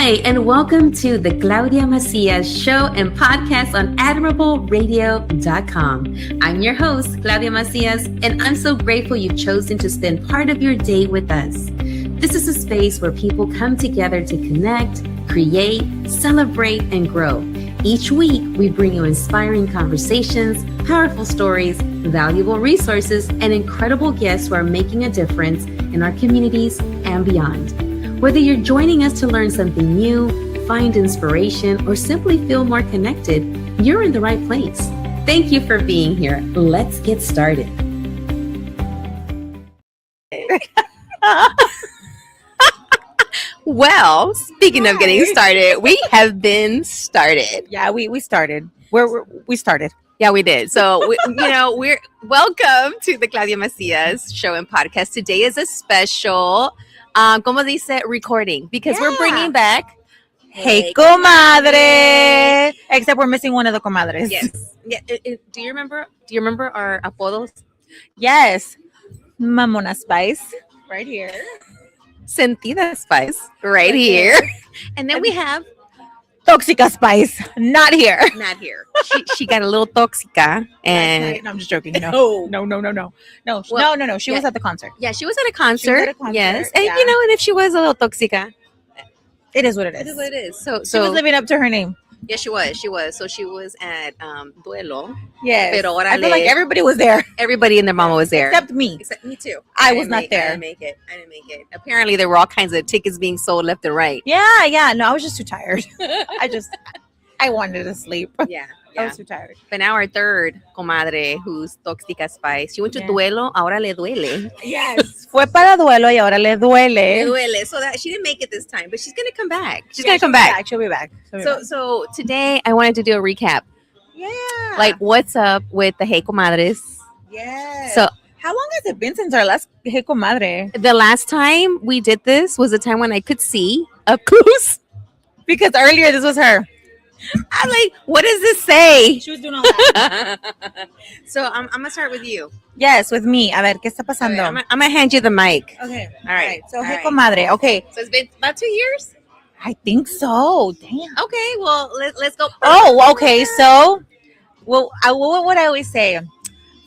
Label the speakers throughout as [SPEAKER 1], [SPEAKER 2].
[SPEAKER 1] Hi, and welcome to the Claudia Macias show and podcast on admirable.radio.com. I'm your host, Claudia Macias, and I'm so grateful you've chosen to spend part of your day with us. This is a space where people come together to connect, create, celebrate, and grow. Each week, we bring you inspiring conversations, powerful stories, valuable resources, and incredible guests who are making a difference in our communities and beyond. Whether you're joining us to learn something new, find inspiration, or simply feel more connected, you're in the right place. Thank you for being here. Let's get started. Well, speaking of getting started, we have been started.
[SPEAKER 2] Yeah, we started. We started.
[SPEAKER 1] Yeah, we did. So, we're welcome to the Claudia Macias show and podcast. Today is a special, como dice, recording because we're bringing back
[SPEAKER 2] Hey, comadre. Except we're missing one of the comadres.
[SPEAKER 1] Yes. Yeah. Do you remember our apodos?
[SPEAKER 2] Yes. Mamona Spice. Right here.
[SPEAKER 1] Sentida Spice. Right here. And then we have
[SPEAKER 2] Toxica Spice. Not here.
[SPEAKER 1] not here. She got a little toxica, and
[SPEAKER 2] No, I'm just joking. No. No. She was at the concert.
[SPEAKER 1] Yeah, she was at a concert. Yes, and
[SPEAKER 2] yeah.
[SPEAKER 1] and if she was a little toxica,
[SPEAKER 2] It is what it is.
[SPEAKER 1] it is what it is. So
[SPEAKER 2] She was living up to her name.
[SPEAKER 1] yeah, she was. So she was at Duelo.
[SPEAKER 2] Yes.
[SPEAKER 1] Pero
[SPEAKER 2] I feel
[SPEAKER 1] órale.
[SPEAKER 2] like everybody was there
[SPEAKER 1] Everybody and their mama was there.
[SPEAKER 2] except me.
[SPEAKER 1] Except me too.
[SPEAKER 2] I
[SPEAKER 1] didn't
[SPEAKER 2] was not there.
[SPEAKER 1] I didn't make it. Apparently, there were all kinds of tickets being sold left and right.
[SPEAKER 2] Yeah. No, I was just too tired. I wanted to sleep.
[SPEAKER 1] Yeah.
[SPEAKER 2] I was too tired.
[SPEAKER 1] But now our third comadre, who's Toxica Spice, she went to
[SPEAKER 2] Yeah.
[SPEAKER 1] Duelo, ahora le duele.
[SPEAKER 2] Yes. Fue para duelo y ahora le
[SPEAKER 1] Le
[SPEAKER 2] duele.
[SPEAKER 1] duele. So that she didn't make it this time, but she's gonna come back. She's
[SPEAKER 2] Yeah,
[SPEAKER 1] gonna come back.
[SPEAKER 2] She'll be back.
[SPEAKER 1] So today I wanted to do a recap.
[SPEAKER 2] Yeah.
[SPEAKER 1] Like, what's up with the Hey Comadres?
[SPEAKER 2] yes.
[SPEAKER 1] So
[SPEAKER 2] How long has it been since our last Hey Comadre?
[SPEAKER 1] the last time we did this was the time when I could see up close.
[SPEAKER 2] Because earlier this was her.
[SPEAKER 1] I'm like, what does this say?
[SPEAKER 2] She was doing all that.
[SPEAKER 1] So I'm gonna start with you.
[SPEAKER 2] Yes, with me. A ver, ¿qué está pasando?
[SPEAKER 1] I'm gonna hand you the mic.
[SPEAKER 2] Okay.
[SPEAKER 1] All right.
[SPEAKER 2] So,
[SPEAKER 1] All
[SPEAKER 2] Hey
[SPEAKER 1] right.
[SPEAKER 2] Comadre. Okay.
[SPEAKER 1] So it's been about 2 years.
[SPEAKER 2] I think so. Damn.
[SPEAKER 1] Okay, well let's go.
[SPEAKER 2] Oh, okay. So, what would I always say?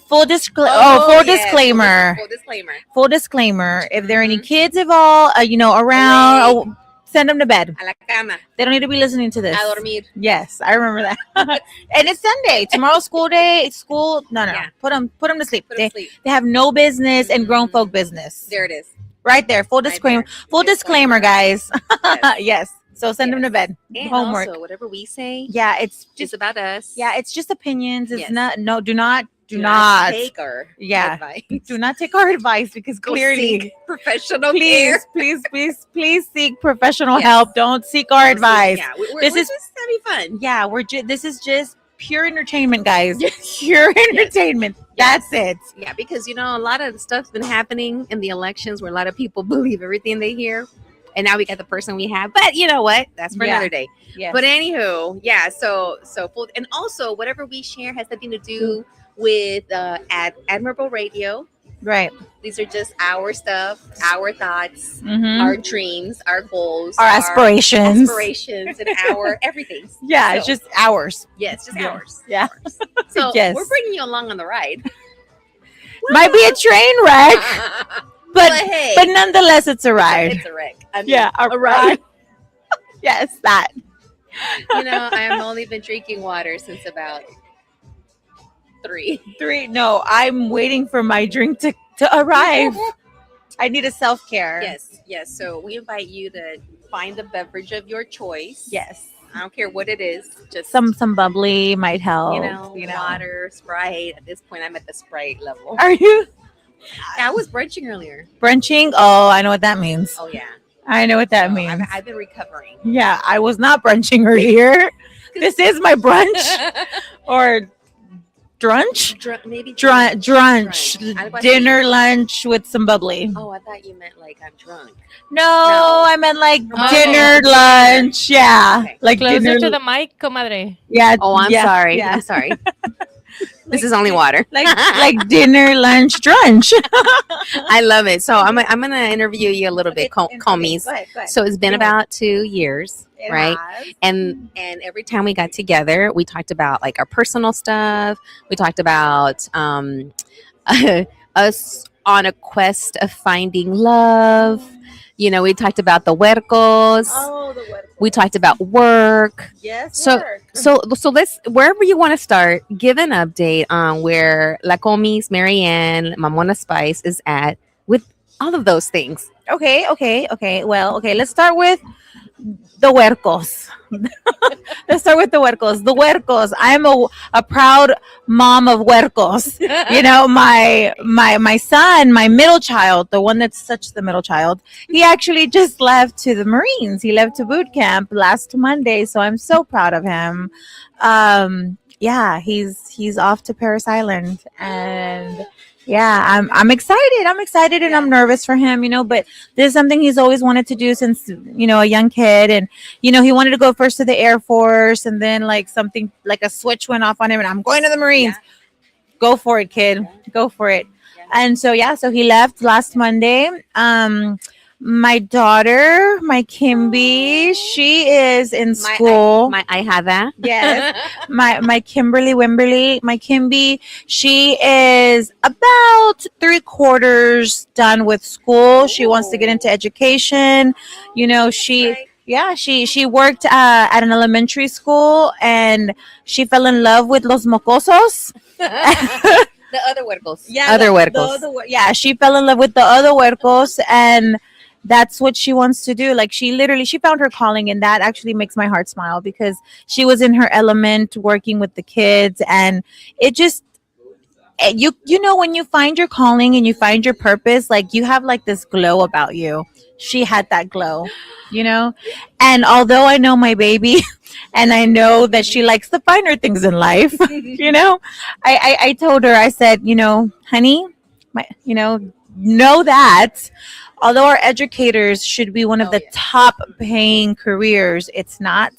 [SPEAKER 2] Full disclaimer.
[SPEAKER 1] yes.
[SPEAKER 2] Disclaimer.
[SPEAKER 1] Full disclaimer.
[SPEAKER 2] Full disclaimer. If there are any kids involved, around, send them to bed.
[SPEAKER 1] A la cama.
[SPEAKER 2] They don't need to be listening to this.
[SPEAKER 1] A dormir.
[SPEAKER 2] Yes, I remember that. And it's Sunday. Tomorrow's school day. It's school. No.
[SPEAKER 1] Yeah.
[SPEAKER 2] Put them to sleep.
[SPEAKER 1] Put 'em
[SPEAKER 2] They,
[SPEAKER 1] to sleep.
[SPEAKER 2] they have no business and grown folk business.
[SPEAKER 1] There it is.
[SPEAKER 2] Right there. Full
[SPEAKER 1] Right
[SPEAKER 2] disclaimer.
[SPEAKER 1] there.
[SPEAKER 2] Full disclaimer, guys.
[SPEAKER 1] Yes.
[SPEAKER 2] Yes. So send them to bed.
[SPEAKER 1] And
[SPEAKER 2] Homework.
[SPEAKER 1] also, whatever we say,
[SPEAKER 2] Yeah, it's
[SPEAKER 1] just
[SPEAKER 2] just
[SPEAKER 1] about us.
[SPEAKER 2] it's just opinions. It's
[SPEAKER 1] Yes.
[SPEAKER 2] not. No, do not
[SPEAKER 1] take our
[SPEAKER 2] Yeah.
[SPEAKER 1] advice.
[SPEAKER 2] do not take our advice because
[SPEAKER 1] Go
[SPEAKER 2] clearly,
[SPEAKER 1] seek professional care.
[SPEAKER 2] please seek professional
[SPEAKER 1] Yes.
[SPEAKER 2] help. Don't seek our advice.
[SPEAKER 1] Yeah, we're
[SPEAKER 2] This is-
[SPEAKER 1] just having fun.
[SPEAKER 2] Yeah, this is just pure entertainment, guys. Pure entertainment. That's it.
[SPEAKER 1] Yeah, because a lot of the stuff's been happening in the elections where a lot of people believe everything they hear. And now we got the person we have. But you know what? That's for
[SPEAKER 2] Yeah.
[SPEAKER 1] another day.
[SPEAKER 2] Yes.
[SPEAKER 1] But anywho, yeah, so full, and also whatever we share has nothing to do with Admirable Radio.
[SPEAKER 2] Right.
[SPEAKER 1] These are just our stuff, our thoughts,
[SPEAKER 2] Mhm.
[SPEAKER 1] our dreams, our goals,
[SPEAKER 2] Our aspirations.
[SPEAKER 1] and our everything.
[SPEAKER 2] Yeah,
[SPEAKER 1] So,
[SPEAKER 2] it's just ours.
[SPEAKER 1] yeah, it's just
[SPEAKER 2] Yeah.
[SPEAKER 1] ours.
[SPEAKER 2] Yeah.
[SPEAKER 1] So
[SPEAKER 2] Yes.
[SPEAKER 1] we're bringing you along on the ride.
[SPEAKER 2] Might be a train wreck, but
[SPEAKER 1] hey,
[SPEAKER 2] but nonetheless, it's a ride.
[SPEAKER 1] it's a wreck. I mean,
[SPEAKER 2] Yeah, a ride. Yes, that.
[SPEAKER 1] I have only been drinking water since about 3.
[SPEAKER 2] 3. No, I'm waiting for my drink to arrive. I need a self-care.
[SPEAKER 1] Yes. So we invite you to find the beverage of your choice.
[SPEAKER 2] Yes.
[SPEAKER 1] I don't care what it is. Just
[SPEAKER 2] Some bubbly might help.
[SPEAKER 1] water, Sprite. At this point, I'm at the Sprite level.
[SPEAKER 2] Are you
[SPEAKER 1] I was brunching earlier.
[SPEAKER 2] brunching? Oh, I know what that means.
[SPEAKER 1] Oh yeah,
[SPEAKER 2] I know what that
[SPEAKER 1] So
[SPEAKER 2] means.
[SPEAKER 1] I've been recovering.
[SPEAKER 2] Yeah, I was not brunching earlier. This is my brunch or drunch.
[SPEAKER 1] Maybe
[SPEAKER 2] Drunch.
[SPEAKER 1] Algo así.
[SPEAKER 2] Dinner, lunch with some bubbly.
[SPEAKER 1] Oh, I thought you meant like I'm drunk.
[SPEAKER 2] No,
[SPEAKER 1] No.
[SPEAKER 2] I meant like
[SPEAKER 3] Oh.
[SPEAKER 2] dinner, lunch. Yeah,
[SPEAKER 1] Okay.
[SPEAKER 2] like
[SPEAKER 3] Closer
[SPEAKER 2] dinner.
[SPEAKER 3] to the mic, comadre.
[SPEAKER 2] Yeah.
[SPEAKER 1] Oh, I'm
[SPEAKER 2] yeah,
[SPEAKER 1] sorry.
[SPEAKER 2] Yeah.
[SPEAKER 1] I'm sorry. This is only water.
[SPEAKER 2] like dinner, lunch, brunch.
[SPEAKER 1] I love it. So I'm gonna interview you a little bit, Comies.
[SPEAKER 2] Go ahead.
[SPEAKER 1] So it's been
[SPEAKER 2] Go ahead.
[SPEAKER 1] about 2 years,
[SPEAKER 2] It
[SPEAKER 1] right?
[SPEAKER 2] has.
[SPEAKER 1] And every time we got together, we talked about like our personal stuff. We talked about us on a quest of finding love. You know, we talked about the huercos.
[SPEAKER 2] Oh, the what?
[SPEAKER 1] We talked about work.
[SPEAKER 2] Yes,
[SPEAKER 1] So
[SPEAKER 2] work.
[SPEAKER 1] so let's wherever you want to start, give an update on where La Comis, Marianne, Mamona Spice is at with all of those things.
[SPEAKER 2] Okay. Well, okay. Let's start with the huercos. Let's start with the huercos. The huercos. I'm a proud mom of huercos. You know, my son, my middle child, the one that's such the middle child, he actually just left to the Marines. He left to boot camp last Monday, so I'm so proud of him. Yeah, he's off to Paris Island, and yeah, I'm excited. I'm excited, and I'm nervous for him. You know, but this is something he's always wanted to do since a young kid, and he wanted to go first to the Air Force, and then like something like a switch went off on him, and I'm going to the Marines. Go for it, kid. Go for it. And so yeah, so he left last Monday. My daughter, my Kimby, she is in school.
[SPEAKER 1] I have that.
[SPEAKER 2] Yes. My Kimberly Wimberly, my Kimby, she is about 3/4 done with school. She wants to get into education. She worked at an elementary school, and she fell in love with los mocosos.
[SPEAKER 1] The other huercos.
[SPEAKER 2] Yeah,
[SPEAKER 1] other huercos.
[SPEAKER 2] Yeah, she fell in love with the other huercos, and that's what she wants to do. Like she found her calling, and that actually makes my heart smile because she was in her element working with the kids, and it just when you find your calling and you find your purpose, like you have like this glow about you. She had that glow, and although I know my baby and I know that she likes the finer things in life, I told her, I said, honey, know that although our educators should be one of the top paying careers, it's not.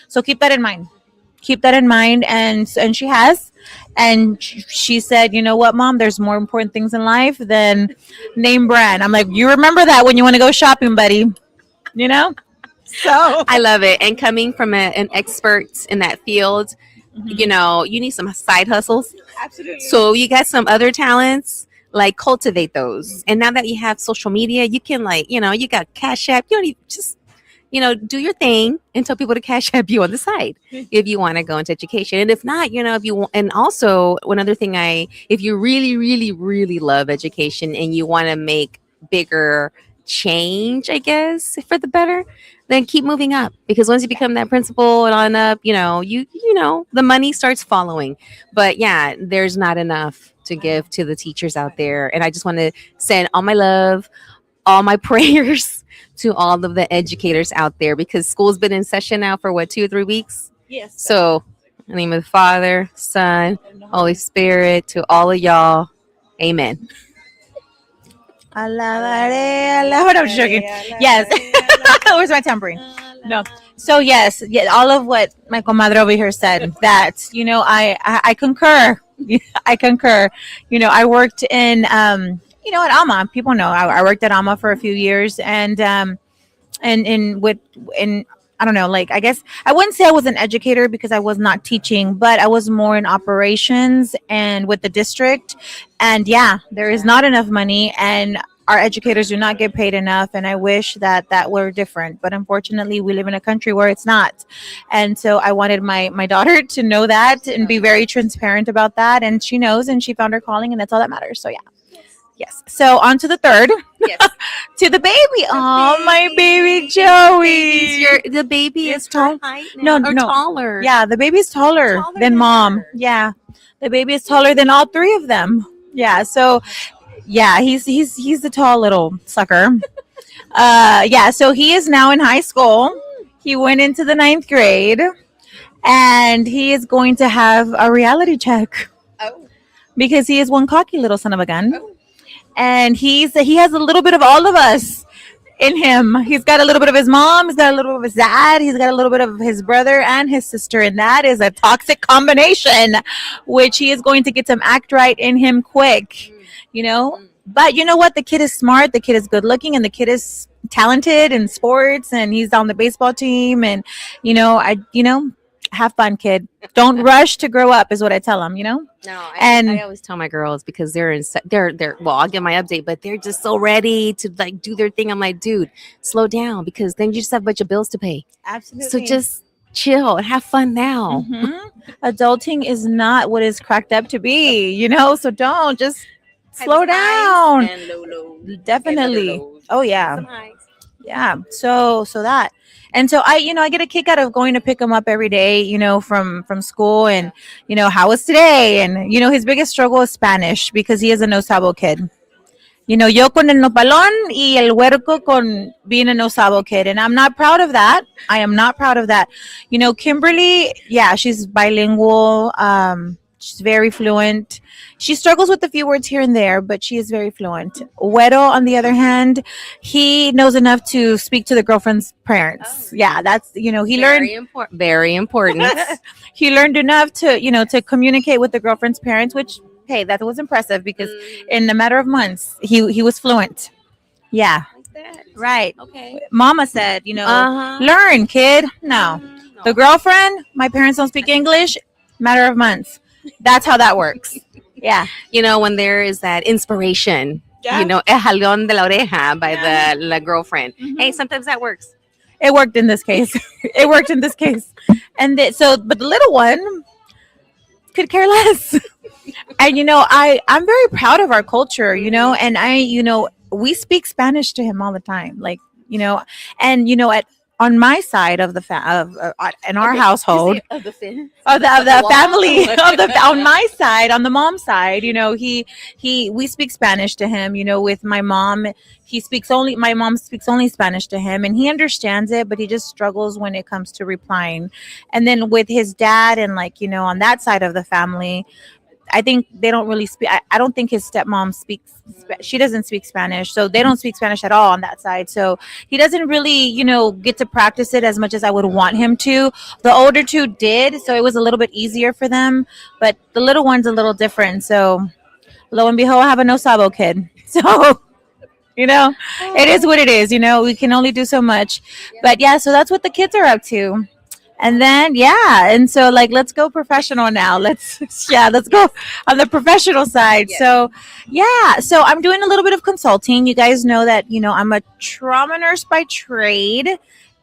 [SPEAKER 2] So keep that in mind. Keep that in mind. And she has. And she said, you know what, Mom, there's more important things in life than name brand. I'm like, you remember that when you want to go shopping, buddy. So
[SPEAKER 1] I love it. And coming from an expert in that field, you need some side hustles.
[SPEAKER 2] absolutely.
[SPEAKER 1] So you got some other talents, like cultivate those. And now that you have social media, you can you got Cash App. You don't even just, do your thing and tell people to Cash App you on the side if you want to go into education. And if not, if you want, and also one other thing, if you really, really, really love education and you want to make bigger change, I guess, for the better, then keep moving up, because once you become that principal and on up, the money starts following. But yeah, there's not enough to give to the teachers out there. And I just want to send all my love, all my prayers to all of the educators out there, because school's been in session now for 2 or 3 weeks.
[SPEAKER 2] Yes.
[SPEAKER 1] So in the name of the Father, Son, Holy Spirit, to all of y'all, amen.
[SPEAKER 2] Alabaré, alabaré. I'm joking. Yes. Where's my tambourine? No. So yes, all of what my comadre over here said, that, I concur. I concur. I worked in, at AMA. People know I worked at AMA for a few years, and I don't know, like, I guess I wouldn't say I was an educator because I was not teaching, but I was more in operations and with the district. And yeah, there is not enough money, and our educators do not get paid enough. And I wish that were different, but unfortunately we live in a country where it's not. And so I wanted my daughter to know that and be very transparent about that. And she knows, and she found her calling, and that's all that matters. So yeah. Yes. So on to the third.
[SPEAKER 1] Yes.
[SPEAKER 2] To the baby. Oh, my baby Joey.
[SPEAKER 1] The baby is
[SPEAKER 2] tall.
[SPEAKER 1] No,
[SPEAKER 2] taller. Yeah, the baby's taller than mom. Her. Yeah. The baby is taller than all three of them. Yeah. So yeah, he's the tall little sucker. Yeah, so he is now in high school. He went into the 9th grade, and he is going to have a reality check.
[SPEAKER 1] Oh.
[SPEAKER 2] Because he is one cocky little son of a gun. Oh. And he has a little bit of all of us in him. He's got a little bit of his mom, he's got a little bit of his dad, he's got a little bit of his brother and his sister, and that is a toxic combination, which he is going to get some act right in him quick, you know. But you know what? The kid is smart, the kid is good looking, and the kid is talented in sports, and he's on the baseball team. And have fun, kid. Don't rush to grow up, is what I tell him.
[SPEAKER 1] No, I
[SPEAKER 2] And
[SPEAKER 1] always tell my girls because they're well, I'll give my update, but they're just so ready to like do their thing. I'm like, dude, slow down because then you just have a bunch of bills to pay. So
[SPEAKER 2] absolutely.
[SPEAKER 1] just chill and have fun now.
[SPEAKER 2] Adulting is not what is cracked up to be, so don't just
[SPEAKER 1] Have
[SPEAKER 2] slow
[SPEAKER 1] some
[SPEAKER 2] down.
[SPEAKER 1] highs and low lows.
[SPEAKER 2] Definitely.
[SPEAKER 1] Lows.
[SPEAKER 2] Oh yeah.
[SPEAKER 1] Some highs.
[SPEAKER 2] Yeah. So that. And so I get a kick out of going to pick him up every day, from school. And how was today? And his biggest struggle is Spanish because he is a no sabo kid. Yo con el nopalón y el huerco con being a no sabo kid. And I'm not proud of that. I am not proud of that. Kimberly, yeah, she's bilingual. She's very fluent. She struggles with a few words here and there, but she is very fluent. Güero, on the other hand, he knows enough to speak to the girlfriend's parents. Yeah, that's, he learned.
[SPEAKER 1] Very important. Very important.
[SPEAKER 2] He learned enough to communicate with the girlfriend's parents, which, hey, that was impressive because in a matter of months, he was fluent. Yeah,
[SPEAKER 1] Like that.
[SPEAKER 2] right.
[SPEAKER 1] Okay.
[SPEAKER 2] Mama said,
[SPEAKER 1] Uh-huh.
[SPEAKER 2] learn, kid. No. The girlfriend, my parents don't speak English, matter of months. That's how that works. Yeah.
[SPEAKER 1] When there is that inspiration,
[SPEAKER 2] Yeah.
[SPEAKER 1] el jalón de la oreja by
[SPEAKER 2] Yeah.
[SPEAKER 1] the la girlfriend.
[SPEAKER 2] Mhm.
[SPEAKER 1] Hey, sometimes that works.
[SPEAKER 2] It worked in this case. It worked in this case. But the little one could care less. And I'm very proud of our culture, and we speak Spanish to him all the time, like, and at on my side of the in our household
[SPEAKER 1] Of the fin.
[SPEAKER 2] of the family on my side, on the mom side, we speak Spanish to him. With my mom, my mom speaks only Spanish to him, and he understands it, but he just struggles when it comes to replying. And then with his dad and on that side of the family, I think they don't really speak. I don't think his stepmom speaks. She doesn't speak Spanish, so they don't speak Spanish at all on that side. So he doesn't really, get to practice it as much as I would want him to. The older two did, so it was a little bit easier for them. But the little one's a little different. So lo and behold, I have a no sabo kid. So it is what it is. We can only do so much. But yeah, so that's what the kids are up to. And then and so let's go professional now. Let's go on the professional side.
[SPEAKER 1] Yes.
[SPEAKER 2] So I'm doing a little bit of consulting. You guys know that I'm a trauma nurse by trade,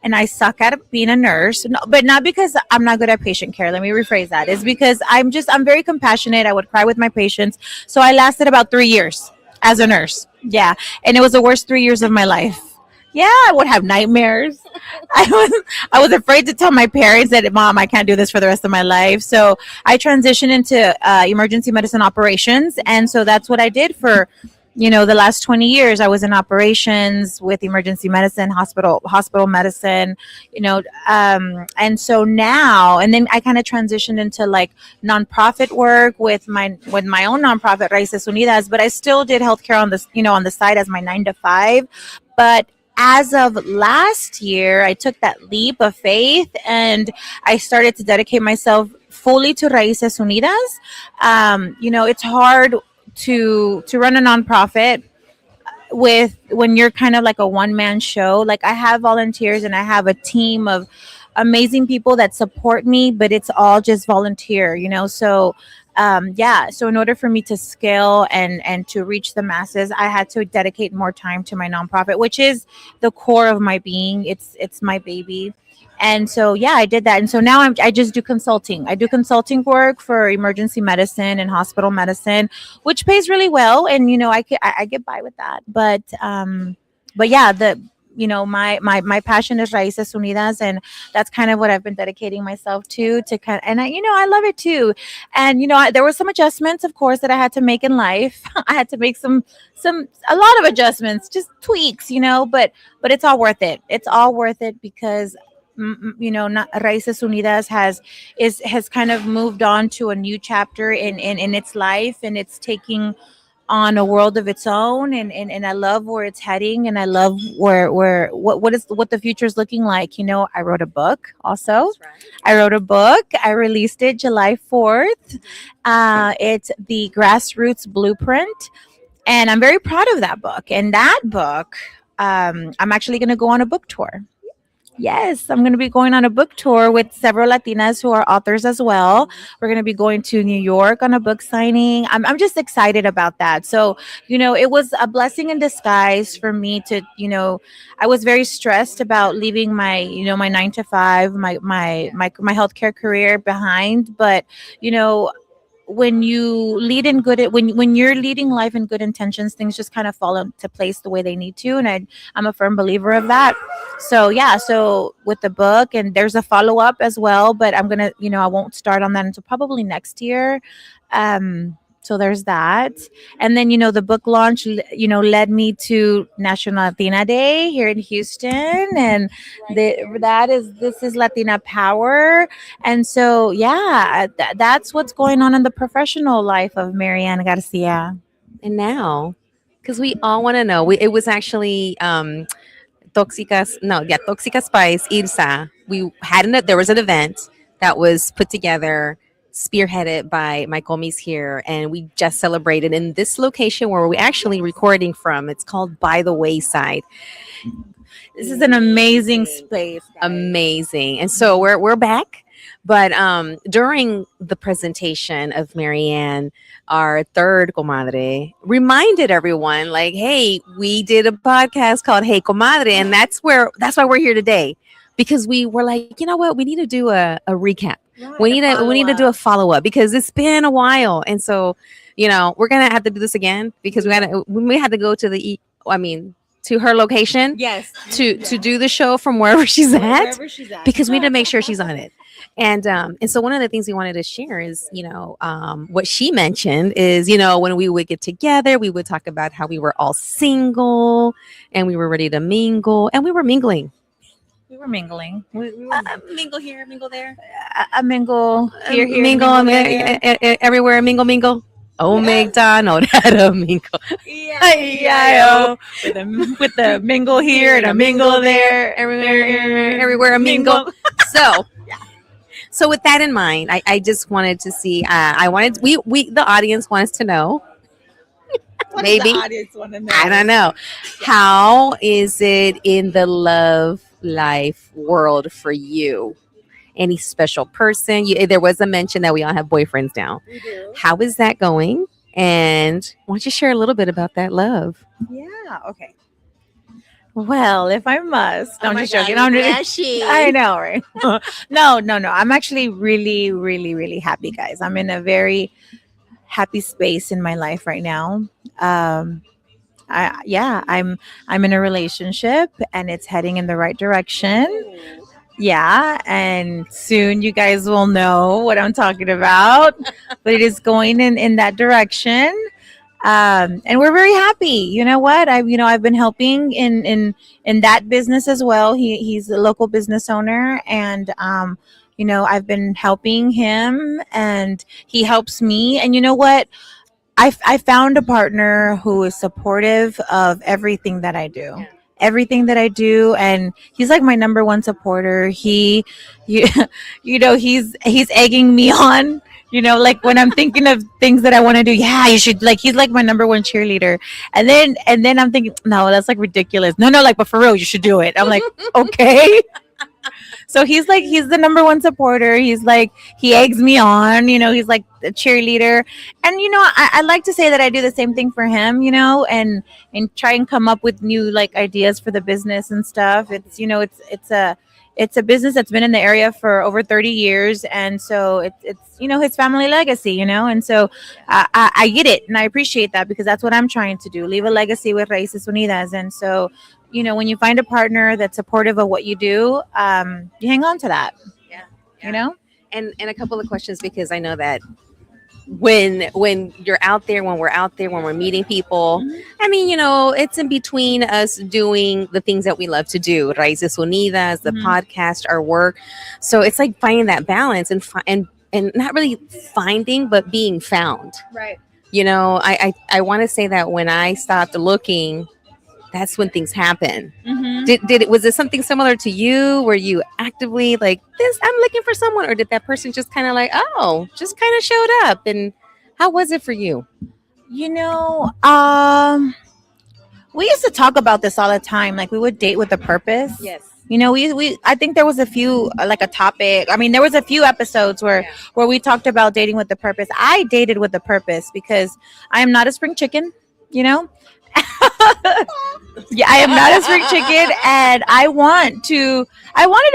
[SPEAKER 2] and I suck at being a nurse. No, but not because I'm not good at patient care. Let me rephrase that. It's because I'm very compassionate. I would cry with my patients. So I lasted about 3 years as a nurse. Yeah, and it was the worst 3 years of my life. Yeah, I would have nightmares. I was afraid to tell my parents that, Mom, I can't do this for the rest of my life. So I transitioned into emergency medicine operations, and so that's what I did for the last 20 years. I was in operations with emergency medicine, hospital medicine, and so now, and then I kind of transitioned into nonprofit work with my own nonprofit, Raíces Unidas, but I still did healthcare on this, on the side as my 9 to 5. But as of last year, I took that leap of faith and I started to dedicate myself fully to Raíces Unidas. It's hard to run a nonprofit when you're kind of like a one-man show. Like, I have volunteers and I have a team of amazing people that support me, but it's all just volunteer. So in order for me to scale and to reach the masses, I had to dedicate more time to my nonprofit, which is the core of my being. It's my baby. And so I did that. And so now I just do consulting. I do consulting work for emergency medicine and hospital medicine, which pays really well, and I get by with that. But yeah, my passion is Raíces Unidas, and that's kind of what I've been dedicating myself to kind of, and I love it too. And there were some adjustments, of course, that I had to make in life. I had to make a lot of adjustments, just tweaks, but it's all worth it. It's all worth it because not Raíces Unidas has kind of moved on to a new chapter in its life, and it's taking on a world of its own, and I love where it's heading, and I love where what the future is looking like. I wrote a book also.
[SPEAKER 1] That's right.
[SPEAKER 2] I wrote a book. I released it July 4th. It's the Grassroots Blueprint, and I'm very proud of that book. And that book, I'm actually going to go on a book tour. Yes, I'm going to be going on a book tour with several Latinas who are authors as well. We're going to be going to New York on a book signing. I'm just excited about that. So, it was a blessing in disguise for me to, I was very stressed about leaving my, my 9 to 5, my healthcare career behind. But, you know, when you lead in good when you're leading life in good intentions, things just kind of fall into place the way they need to, and I'm a firm believer of that. So yeah, so with the book, and there's a follow-up as well, but I'm gonna, I won't start on that until probably next year. So there's that. And then, the book launch, led me to National Latina Day here in Houston, and this is Latina Power. And so, yeah, that's what's going on in the professional life of Marianne Garcia.
[SPEAKER 1] And now, because we all want to know, it was actually Toxicas, no, yeah, Toxica Spice, Irsa. There was an event that was put together, spearheaded by my comis here, and we just celebrated in this location where we're actually recording from. It's called By the Wayside.
[SPEAKER 2] This is an amazing space.
[SPEAKER 1] Amazing. And so we're back. But during the presentation of Marianne, our third comadre reminded everyone, like, hey, we did a podcast called Hey Comadre, and that's why we're here today. Because we were like, you know what, we need to do a recap.
[SPEAKER 2] Right,
[SPEAKER 1] We need to do a follow-up because it's been a while. And so, we're gonna have to do this again because we had to go to to her location,
[SPEAKER 2] Yes,
[SPEAKER 1] to do the show from wherever she's at, because we need to make sure she's on
[SPEAKER 2] it.
[SPEAKER 1] it. And so one of the things we wanted to share is, what she mentioned is, when we would get together, we would talk about how we were all single and we were ready to mingle, and we were mingling.
[SPEAKER 2] We were mingling. We were
[SPEAKER 1] Mingle here, mingle there,
[SPEAKER 2] a mingle here,
[SPEAKER 1] mingle
[SPEAKER 2] there.
[SPEAKER 1] everywhere, mingle, mingle. Oh, McDonald had a mingle.
[SPEAKER 2] Yeah, with the mingle here and a mingle there,
[SPEAKER 1] everywhere a mingle. So with that in mind, I just wanted to see. The audience wants to know. Maybe I don't know. How is it in the love life world for you? Any special person? There was a mention that we all have boyfriends now.
[SPEAKER 2] We do.
[SPEAKER 1] How is that going? And why don't you share a little bit about that love?
[SPEAKER 2] Yeah. Okay. Well, if I must, no, I'm just joking.
[SPEAKER 1] Flashy.
[SPEAKER 2] I know, right? No. I'm actually really, really, really happy, guys. I'm in a very happy space in my life right now. I'm in a relationship, and it's heading in the right direction. Yeah, and soon you guys will know what I'm talking about. But it is going in that direction. And we're very happy. You know what? I've been helping in that business as well. He's a local business owner, and I've been helping him, and he helps me. And you know what? I found a partner who is supportive of everything that I do. Yeah. Everything that I do, and he's like my number one supporter. He's egging me on. Like when I'm thinking of things that I want to do, yeah, you should, like, he's like my number one cheerleader. And then I'm thinking, no, that's like ridiculous. No, like, but for real, you should do it. I'm like, okay. So he's the number one supporter. He's like, he eggs me on, he's like a cheerleader. And, I like to say that I do the same thing for him, and try and come up with new, like, ideas for the business and stuff. It's, it's a business that's been in the area for over 30 years. And so it's his family legacy, and so I get it. And I appreciate that, because that's what I'm trying to do, leave a legacy with Raíces Unidas. And so, when you find a partner that's supportive of what you do, you hang on to that. Yeah.
[SPEAKER 1] And a couple of questions, because I know that when you're out there, when we're out there, when we're meeting people, I mean, it's in between us doing the things that we love to do, Raíces Unidas, the podcast, our work. So it's like finding that balance and not really finding, but being found.
[SPEAKER 2] Right.
[SPEAKER 1] I want to say that when I stopped looking, that's when things happen.
[SPEAKER 2] Hmm.
[SPEAKER 1] Did it was it something similar to you? Were you actively like this? I'm looking for someone, or did that person just kind of like, oh, just kind of showed up? And how was it for you?
[SPEAKER 2] You know, we used to talk about this all the time. Like we would date with a purpose.
[SPEAKER 1] Yes.
[SPEAKER 2] We I think there was a few like a topic. I mean, there was a few episodes
[SPEAKER 1] Yeah.
[SPEAKER 2] where we talked about dating with a purpose. I dated with a purpose because I am not a spring chicken. You know, yeah, I am not a spring chicken, and I wanted to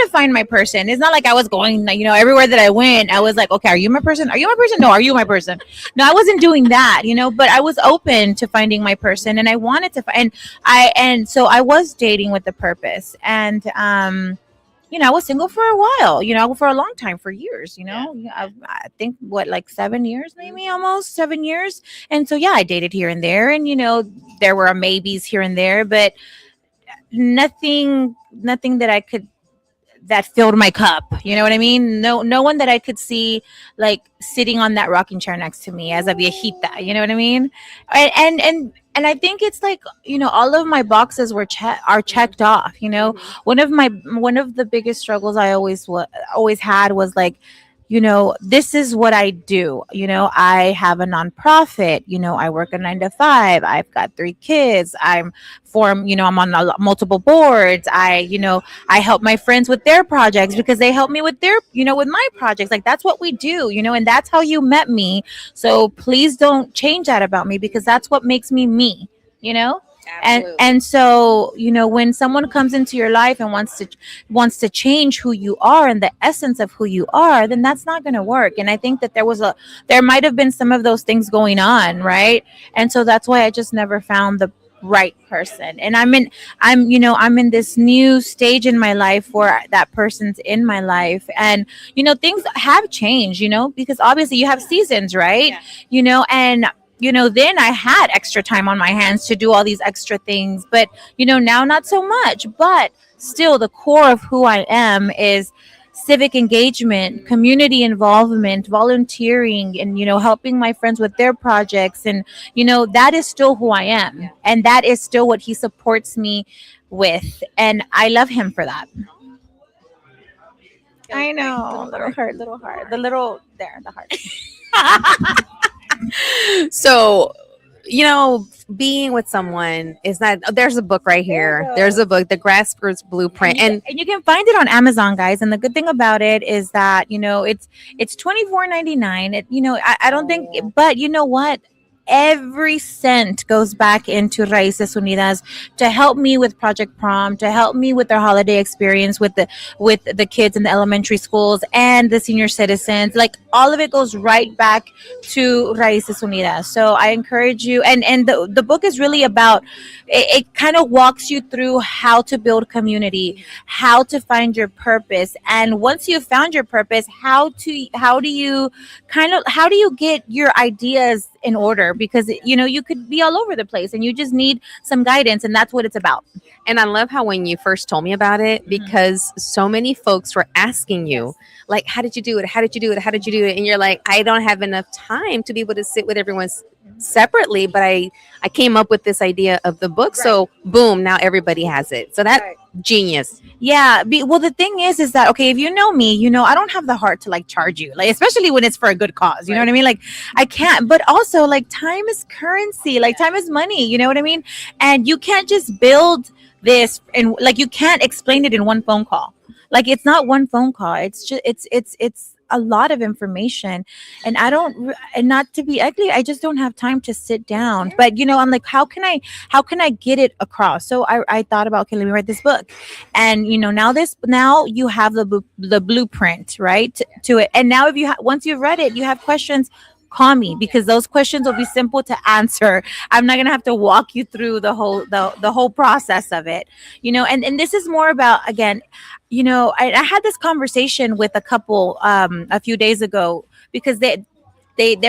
[SPEAKER 2] find my person. It's not like I was going, everywhere that I went. I was like, okay, are you my person? Are you my person? No, are you my person? No, I wasn't doing that, but I was open to finding my person, and I wanted to find. And so I was dating with the purpose, and I was single for a while, for a long time, for years, Yeah, I think what, like 7 years, maybe almost 7 years. And so, yeah, I dated here and there, and, there were maybes here and there, but nothing that filled my cup. You know what I mean? No one that I could see like sitting on that rocking chair next to me as a viejita. You know what I mean? And I think it's like, all of my boxes are checked off. One of the biggest struggles I always had was like, this is what I do. I have a nonprofit. I work a 9 to 5. I've got 3 kids. I'm on multiple boards. I help my friends with their projects because they help me with with my projects. Like that's what we do, and that's how you met me. So please don't change that about me because that's what makes me me, you know? And so, when someone comes into your life and wants to change who you are and the essence of who you are, then that's not going to work. And I think that there might have been some of those things going on, right? And so that's why I just never found the right person. And I'm in this new stage in my life where that person's in my life, and things have changed, because obviously you have seasons, right?
[SPEAKER 1] Yeah.
[SPEAKER 2] And then I had extra time on my hands to do all these extra things, but now not so much. But still, the core of who I am is civic engagement, community involvement, volunteering, and helping my friends with their projects. And that is still who I am, and that is still what he supports me with, and I love him for that. I know, little heart, the little there, the heart.
[SPEAKER 1] So, being with someone is not. There's a book right here. There's a book, The Grasper's Blueprint, and
[SPEAKER 2] And you can find it on Amazon, guys. And the good thing about it is that it's $24.99. I don't think, but you know what? Every cent goes back into Raíces Unidas to help me with Project Prom, to help me with their holiday experience with the kids in the elementary schools and the senior citizens. Like all of it goes right back to Raíces Unidas. So I encourage you, and the book is really about it kind of walks you through how to build community, how to find your purpose, and once you've found your purpose, how do you get your ideas in order, because you could be all over the place and you just need some guidance, and that's what it's about.
[SPEAKER 1] And I love how when you first told me about it, because so many folks were asking you, like, how did you do it? How did you do it? How did you do it? And you're like, I don't have enough time to be able to sit with everyone separately, but I came up with this idea of the book. So boom, now everybody has it. So that genius.
[SPEAKER 2] Yeah. Well, the thing is that, okay, if you know me, I don't have the heart to like charge you, like, especially when it's for a good cause. You know what I mean? Like, I can't, but also like time is currency, like time is money. You know what I mean? And you can't just build this and like, you can't explain it in one phone call. Like, it's not one phone call. It's just, it's a lot of information, and and not to be ugly, I just don't have time to sit down. But I'm like, how can I get it across? So I thought about, okay, let me write this book, and now you have the blueprint, right, to it. And now if once you've read it, you have questions, call me, because those questions will be simple to answer. I'm not gonna have to walk you through the whole process of it. And this is more about, again, I had this conversation with a couple a few days ago, because they're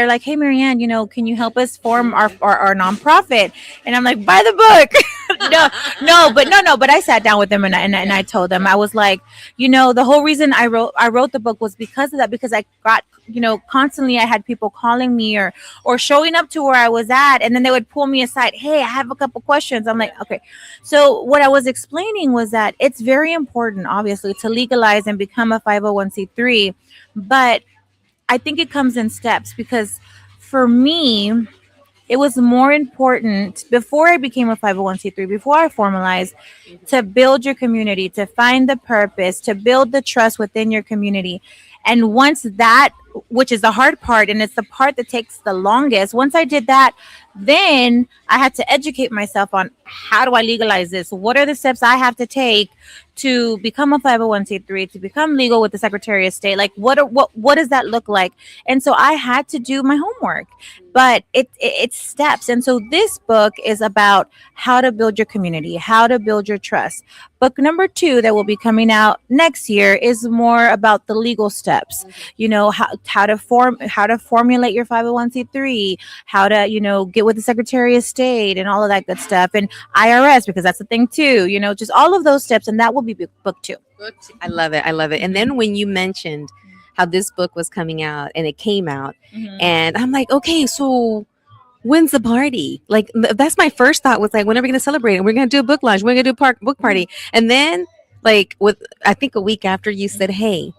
[SPEAKER 2] like, hey, Marianne, can you help us form our nonprofit? And I'm like, buy the book. no, no, but I sat down with them and I told them, I was like, the whole reason I wrote the book was because of that, because I got, constantly I had people calling me or showing up to where I was at, and then they would pull me aside. Hey, I have a couple questions. I'm like, okay. So what I was explaining was that it's very important, obviously, to legalize and become a 501c3, but I think it comes in steps, because for me, it was more important before I became a 501c3, before I formalized, to build your community, to find the purpose, to build the trust within your community. And once that, which is the hard part, and it's the part that takes the longest, once I did that, then I had to educate myself on how do I legalize this? What are the steps I have to take to become a 501c3, to become legal with the Secretary of State? Like, what does that look like? And so I had to do my homework, but it's steps. And so this book is about how to build your community, how to build your trust. Book number 2 that will be coming out next year is more about the legal steps. How to formulate your 501c3, how to get with the Secretary of State and all of that good stuff, and IRS, because that's the thing too. Just all of those steps, and that will be book 2.
[SPEAKER 1] I love it. I love it. And then when you mentioned how this book was coming out and it came out, and I'm like, okay, so when's the party? Like, that's my first thought was like, when are we going to celebrate? And we're going to do a book launch. We're going to do a book party. And then, like, I think a week after, you said, hey,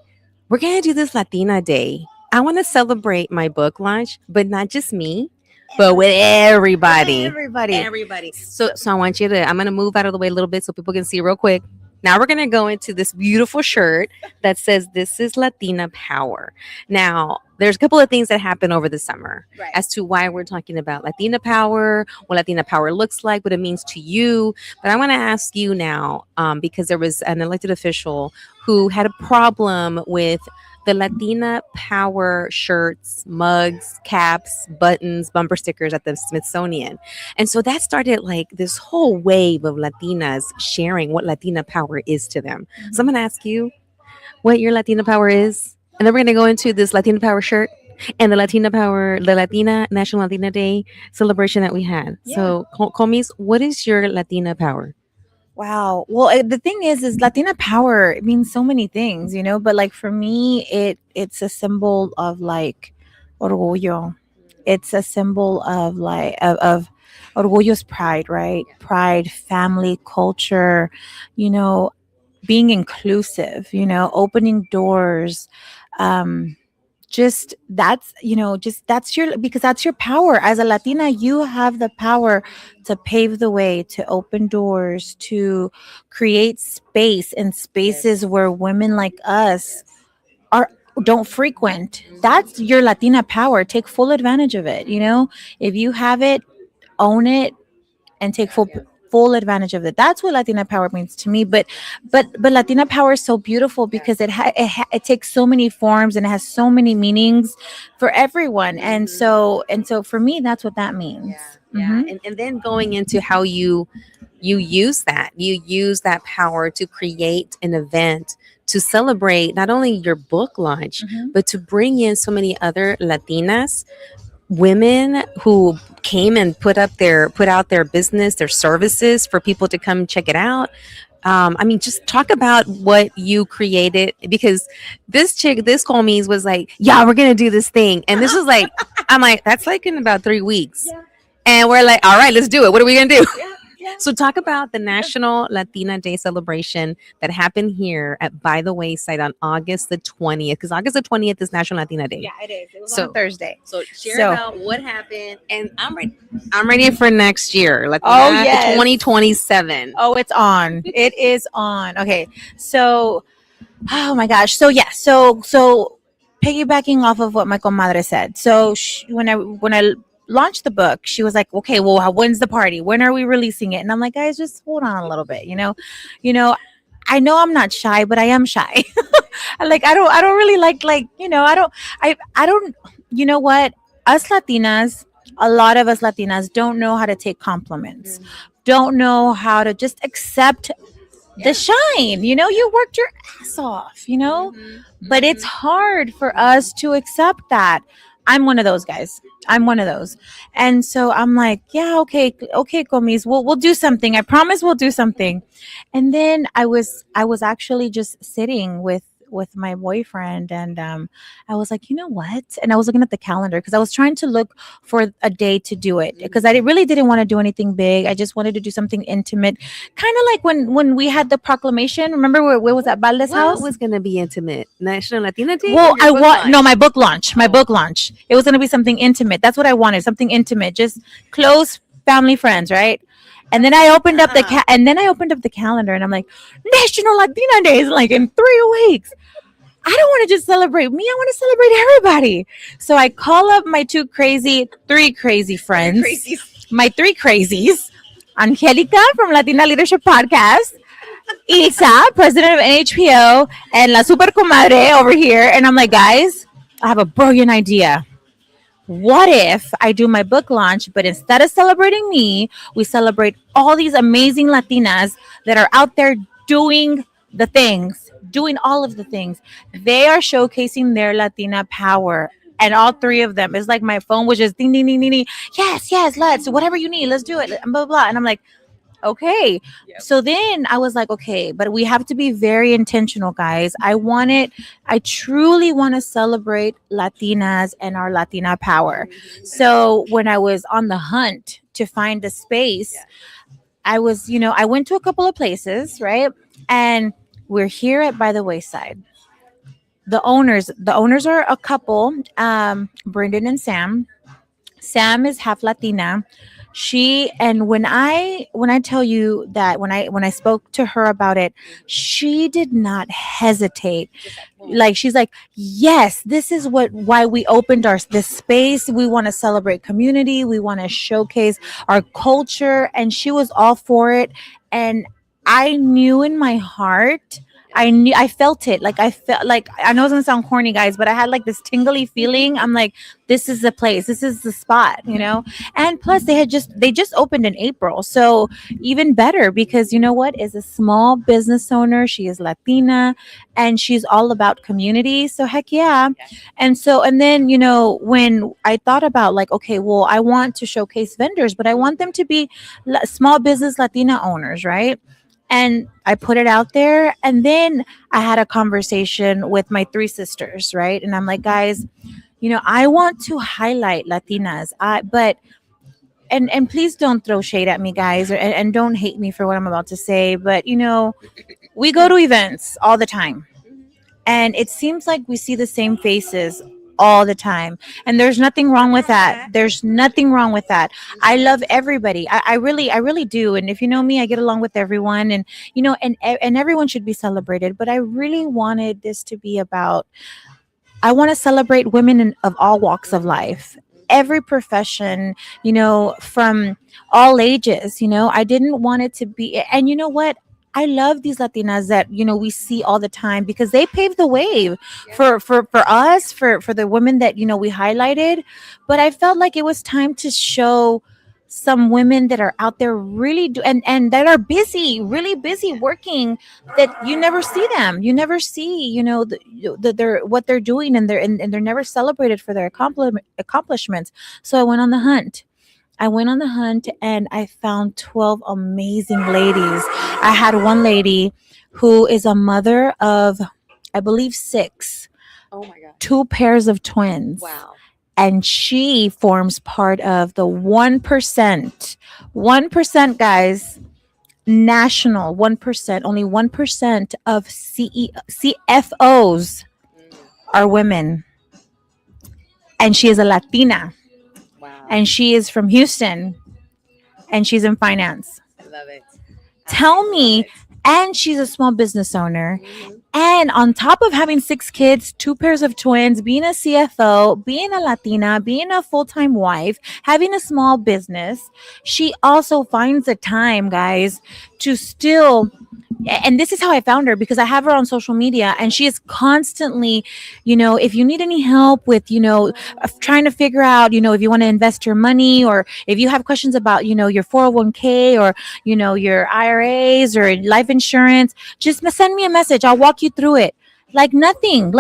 [SPEAKER 1] we're going to do this Latina Day. I want to celebrate my book launch, but not just me, but with everybody.
[SPEAKER 2] Everybody.
[SPEAKER 1] So I want you to, I'm going to move out of the way a little bit so people can see real quick. Now we're going to go into this beautiful shirt that says, this is Latina Power. Now, there's a couple of things that happen over the summer as to why we're talking about Latina Power, what Latina Power looks like, what it means to you. But I want to ask you now, because there was an elected official who had a problem with the Latina Power shirts, mugs, caps, buttons, bumper stickers at the Smithsonian. And so that started like this whole wave of Latinas sharing what Latina Power is to them. So I'm going to ask you what your Latina Power is. And then we're going to go into this Latina Power shirt and the Latina National Latina Day celebration that we had. Yeah. So, Comis, what is your Latina Power?
[SPEAKER 2] Wow. Well, the thing is Latina Power, it means so many things, but like for me, it's a symbol of like orgullo. It's a symbol of like of orgullo is pride, right? Pride, family, culture, being inclusive, opening doors, just that's because that's your power as a Latina. You have the power to pave the way, to open doors, to create space in spaces where women like us are don't frequent. That's your Latina power. Take full advantage of it. If you have it, own it, and take full advantage of it. That's what Latina Power means to me. But Latina Power is so beautiful because it takes so many forms and it has so many meanings for everyone. And so for me, that's what that means.
[SPEAKER 1] Yeah. And then going into how you use that power to create an event to celebrate not only your book launch, but to bring in so many other Latinas, women who came and put out their business, their services for people to come check it out. I mean, just talk about what you created, because this Comis was like, yeah, we're going to do this thing. And this was like, I'm like, that's like in about 3 weeks. Yeah. And we're like, all right, let's do it. What are we going to do? Yeah. So talk about the National Latina Day celebration that happened here at By the Wayside on August the 20th, because August the 20th is National Latina Day.
[SPEAKER 2] Yeah, it is. It was on Thursday.
[SPEAKER 1] So share about what happened, and I'm ready for next year. Latina 2027.
[SPEAKER 2] Oh, it's on. It is on. Okay. So, oh my gosh. So yeah. So piggybacking off of what my comadre said. So when I launched the book, she was like, okay, well, when's the party? When are we releasing it? And I'm like, guys, just hold on a little bit. I know I'm not shy, but I am shy. I don't really like, I don't, you know what? Us Latinas, a lot of us Latinas don't know how to take compliments, don't know how to just accept the shine. You worked your ass off, but it's hard for us to accept that. I'm one of those guys. I'm one of those. And so I'm like, yeah, okay, okay, Comis, we'll do something. I promise we'll do something. And then I was actually just sitting with my boyfriend, and I was like, you know what? And I was looking at the calendar because I was trying to look for a day to do it because I really didn't want to do anything big. I just wanted to do something intimate, kind of like when we had the proclamation. Remember where was that Balde's
[SPEAKER 1] What
[SPEAKER 2] house?
[SPEAKER 1] was going to be intimate? National Latina Day
[SPEAKER 2] Well,
[SPEAKER 1] or your
[SPEAKER 2] I
[SPEAKER 1] book
[SPEAKER 2] want no
[SPEAKER 1] launch?
[SPEAKER 2] my book launch. My book launch. It was gonna be something intimate. That's what I wanted. Something intimate, just close family friends, right? And then I opened up the calendar, and I'm like, National Latina Day is like in 3 weeks. I don't want to just celebrate me. I want to celebrate everybody. So I call up my three crazy friends, my three crazies, Angelica from Latina Leadership Podcast, Isa, president of NHPO, and La Super Comadre over here. And I'm like, guys, I have a brilliant idea. What if I do my book launch, but instead of celebrating me, we celebrate all these amazing Latinas that are out there doing the things, doing all of the things. They are showcasing their Latina power. And all three of them, it's like my phone was just ding, ding, ding, ding, ding. Yes, yes, let's, whatever you need, let's do it. And blah, blah, blah. And I'm like, okay. So then I was like, okay, but we have to be very intentional, guys. I truly want to celebrate Latinas and our Latina power. So when I was on the hunt to find a space, I went to a couple of places, right? And we're here at By the Wayside. The owners are a couple, Brendan and Sam. Sam is half Latina. She and when I tell you that when I spoke to her about it, she did not hesitate. Like she's like, yes, this is why we opened our this space. We want to celebrate community. We want to showcase our culture, and she was all for it. And I knew in my heart. I felt it. Like I felt like I know it's gonna sound corny, guys, but I had like this tingly feeling. I'm like, this is the place, this is the spot. And plus they just opened in April, so even better because you know what, is a small business owner, she is Latina, and she's all about community, so heck yeah. And then when I thought about like, okay, well, I want to showcase vendors, but I want them to be small business Latina owners, right? And I put it out there, and then I had a conversation with my three sisters, right? And I'm like, guys, I want to highlight Latinas. But and please don't throw shade at me, guys, and don't hate me for what I'm about to say. But we go to events all the time, and it seems like we see the same faces all the time, and there's nothing wrong with that. There's nothing wrong with that. I love everybody. I really do. And if you know me, I get along with everyone, and and everyone should be celebrated. But I really wanted this to be about, I want to celebrate women of all walks of life, every profession, from all ages. I didn't want it to be, and you know what? I love these Latinas that we see all the time because they paved the way for us, for the women that we highlighted. But I felt like it was time to show some women that are out there really do, and that are busy, really busy working, that you never see them. You never see, they're what they're doing, and they're never celebrated for their accomplishments. So I went on the hunt and I found 12 amazing ladies. I had one lady who is a mother of, I believe, six,
[SPEAKER 1] Oh my God.
[SPEAKER 2] two pairs of twins.
[SPEAKER 1] Wow.
[SPEAKER 2] And she forms part of the 1%. 1%, guys, national 1%, only 1% of CFOs are women. And she is a Latina,
[SPEAKER 1] Wow.
[SPEAKER 2] and she is from Houston, and she's in finance.
[SPEAKER 1] I love it.
[SPEAKER 2] Tell me, and she's a small business owner.
[SPEAKER 1] Mhm.
[SPEAKER 2] And on top of having six kids, two pairs of twins, being a CFO, being a Latina, being a full time wife, having a small business, she also finds the time, guys, to still. And this is how I found her, because I have her on social media, and she is constantly, if you need any help with, trying to figure out, if you want to invest your money, or if you have questions about, your 401k, or, your IRAs or life insurance, just send me a message. I'll walk you through it. Like nothing.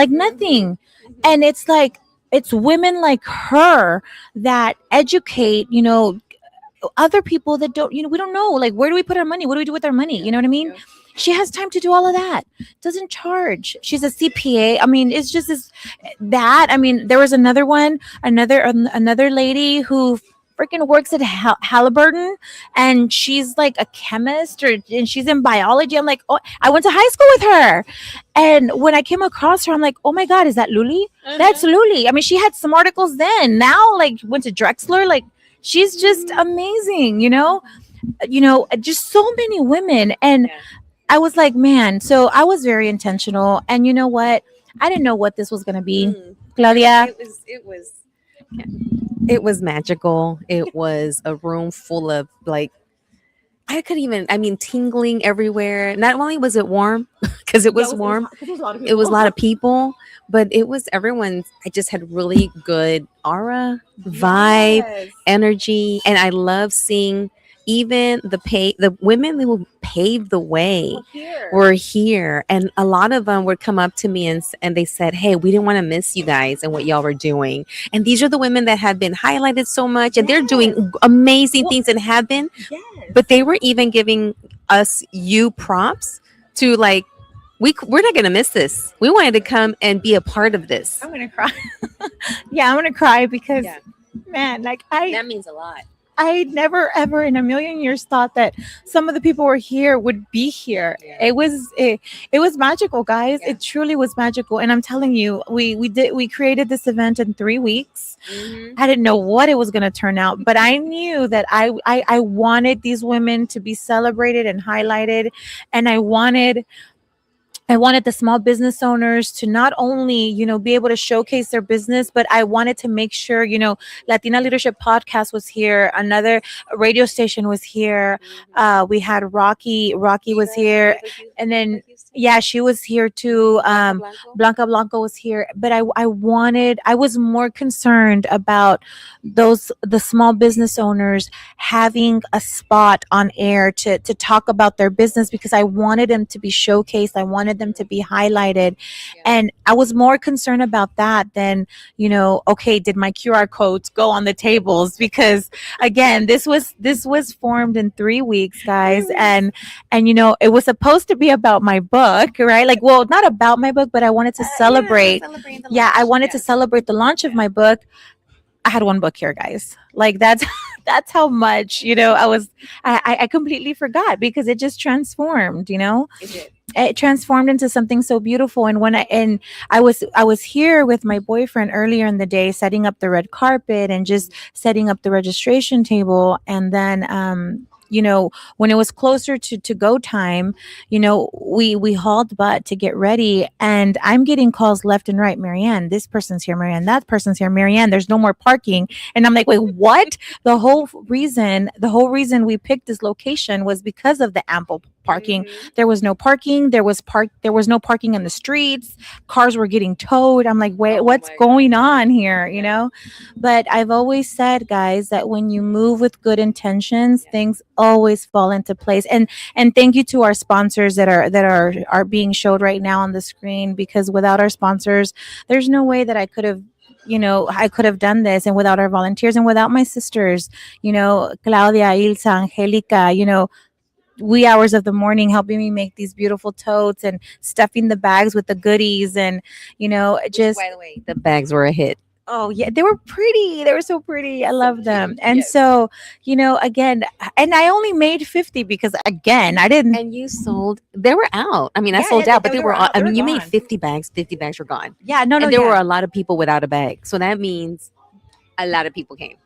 [SPEAKER 2] And it's like, it's women like her that educate, other people that don't, we don't know, like, where do we put our money, what do we do with our money, you know what I mean? She has time to do all of that, doesn't charge. She's a CPA. I mean, it's just this, that, I mean, there was another one, another lady who freaking works at Halliburton, and she's like a chemist, and she's in biology. I'm like, oh, I went to high school with her, and when I came across her, I'm like, oh my god, is that Luli? That's Luli. I mean, she had some articles then, now like went to Drexler, like she's just amazing, just so many women. And I was like, man, so I was very intentional. And you know what? I didn't know what this was going to be. Claudia.
[SPEAKER 1] It was magical. It was a room full of like I could even I mean tingling everywhere. Not only was it warm because it was warm, it was a lot of people, but it was everyone's. I just had really good aura, vibe, energy, and I love seeing even the women who paved the way were here, and a lot of them would come up to me and they said, "Hey, we didn't want to miss you guys and what y'all were doing." And these are the women that have been highlighted so much, and they're doing amazing things and have been. But they were even giving us you props to like we're not gonna miss this. We wanted to come and be a part of this.
[SPEAKER 2] I'm gonna cry. Yeah, I'm gonna cry because, man, like
[SPEAKER 1] That means a lot.
[SPEAKER 2] I never ever in a million years thought that some of the people who were here would be here. It was magical, guys. It truly was magical. And I'm telling you, we created this event in 3 weeks. I didn't know what it was going to turn out, but I knew that I wanted these women to be celebrated and highlighted, and I wanted the small business owners to not only, be able to showcase their business, but I wanted to make sure, Latina Leadership Podcast was here. Another radio station was here. We had Rocky was here. And then, yeah, she was here too. Blanca Blanco was here. But I was more concerned about the small business owners having a spot on air to talk about their business, because I wanted them to be showcased. I wanted them to be highlighted. And I was more concerned about that than, okay, did my QR codes go on the tables? Because again, this was formed in 3 weeks, guys. And it was supposed to be about my book, right? Like, well, not about my book, but I wanted to celebrate. I wanted to celebrate the launch of my book. I had one book here, guys. Like that's how much, I completely forgot, because it just transformed,
[SPEAKER 1] It did.
[SPEAKER 2] It transformed into something so beautiful. And I was here with my boyfriend earlier in the day, setting up the red carpet and just setting up the registration table. And then when it was closer to go time, we hauled butt to get ready, and I'm getting calls left and right. Marianne, this person's here. Marianne, that person's here. Marianne, there's no more parking. And I'm like, wait, what? The whole reason we picked this location was because of the ample parking. There was no parking. There was no parking in the streets. Cars were getting towed. I'm like, wait, what's going on here? But I've always said, guys, that when you move with good intentions, things always fall into place. And thank you to our sponsors that are being showed right now on the screen, because without our sponsors, there's no way that I could have done this, and without our volunteers and without my sisters, Claudia, Ilsa, Angelica, wee hours of the morning helping me make these beautiful totes and stuffing the bags with the goodies. And just,
[SPEAKER 1] by the way, the bags were a hit.
[SPEAKER 2] oh yeah, they were pretty. They were so pretty. I love them. And so, again, and I only made 50 because, again, I didn't.
[SPEAKER 1] And you sold. They were out. I mean, I sold out, but they were. I mean, you made 50 bags. 50 bags were gone.
[SPEAKER 2] Yeah, no,
[SPEAKER 1] and there were a lot of people without a bag. So that means a lot of people came.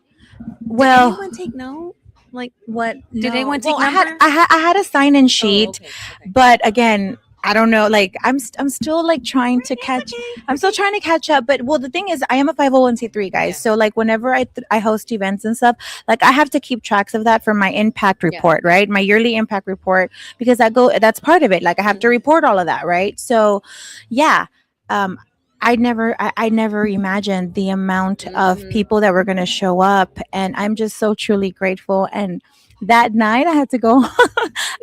[SPEAKER 2] Well,
[SPEAKER 1] did anyone take note? Like what? Did
[SPEAKER 2] no.
[SPEAKER 1] anyone take
[SPEAKER 2] Well,
[SPEAKER 1] number?
[SPEAKER 2] I had a sign-in sheet,
[SPEAKER 1] okay.
[SPEAKER 2] but again, I don't know. Like I'm still like trying to catch. I'm still trying to catch up. But well, the thing is, I am a 501c3, guys. So like whenever I host events and stuff, like I have to keep tracks of that for my impact report, right? My yearly impact report, because that's part of it. Like I have to report all of that, right? So, yeah. I never imagined the amount of people that were going to show up, and I'm just so truly grateful. And that night, I had to go.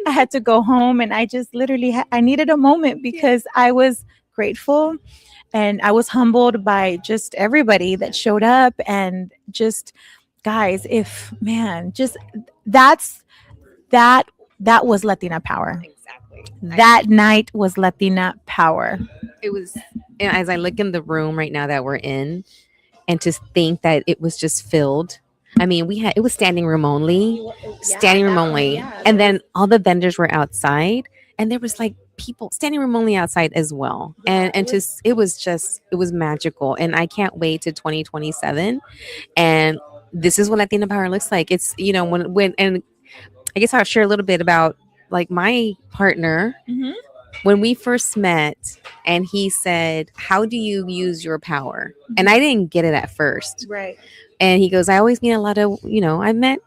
[SPEAKER 2] I had to go home, and I just literally I needed a moment, because I was grateful, and I was humbled by just everybody that showed up. And just, guys, if man, just that's that that was Latina power.
[SPEAKER 1] Exactly.
[SPEAKER 2] That night was Latina power.
[SPEAKER 1] It was, and as I look in the room right now that we're in, and to think that it was just filled. I mean, we had, it was standing room only, standing room only, and then all the vendors were outside, and there was like people standing room only outside as well. And just, it was just, it was magical, and I can't wait to 2027. And this is what Latina Power looks like. It's, you know, when and I guess I'll share a little bit about like my partner
[SPEAKER 2] Mhm.
[SPEAKER 1] when we first met, and he said, "How do you use your power?" And I didn't get it at first.
[SPEAKER 2] Right.
[SPEAKER 1] And he goes, "I always meet a lot of, you know, I met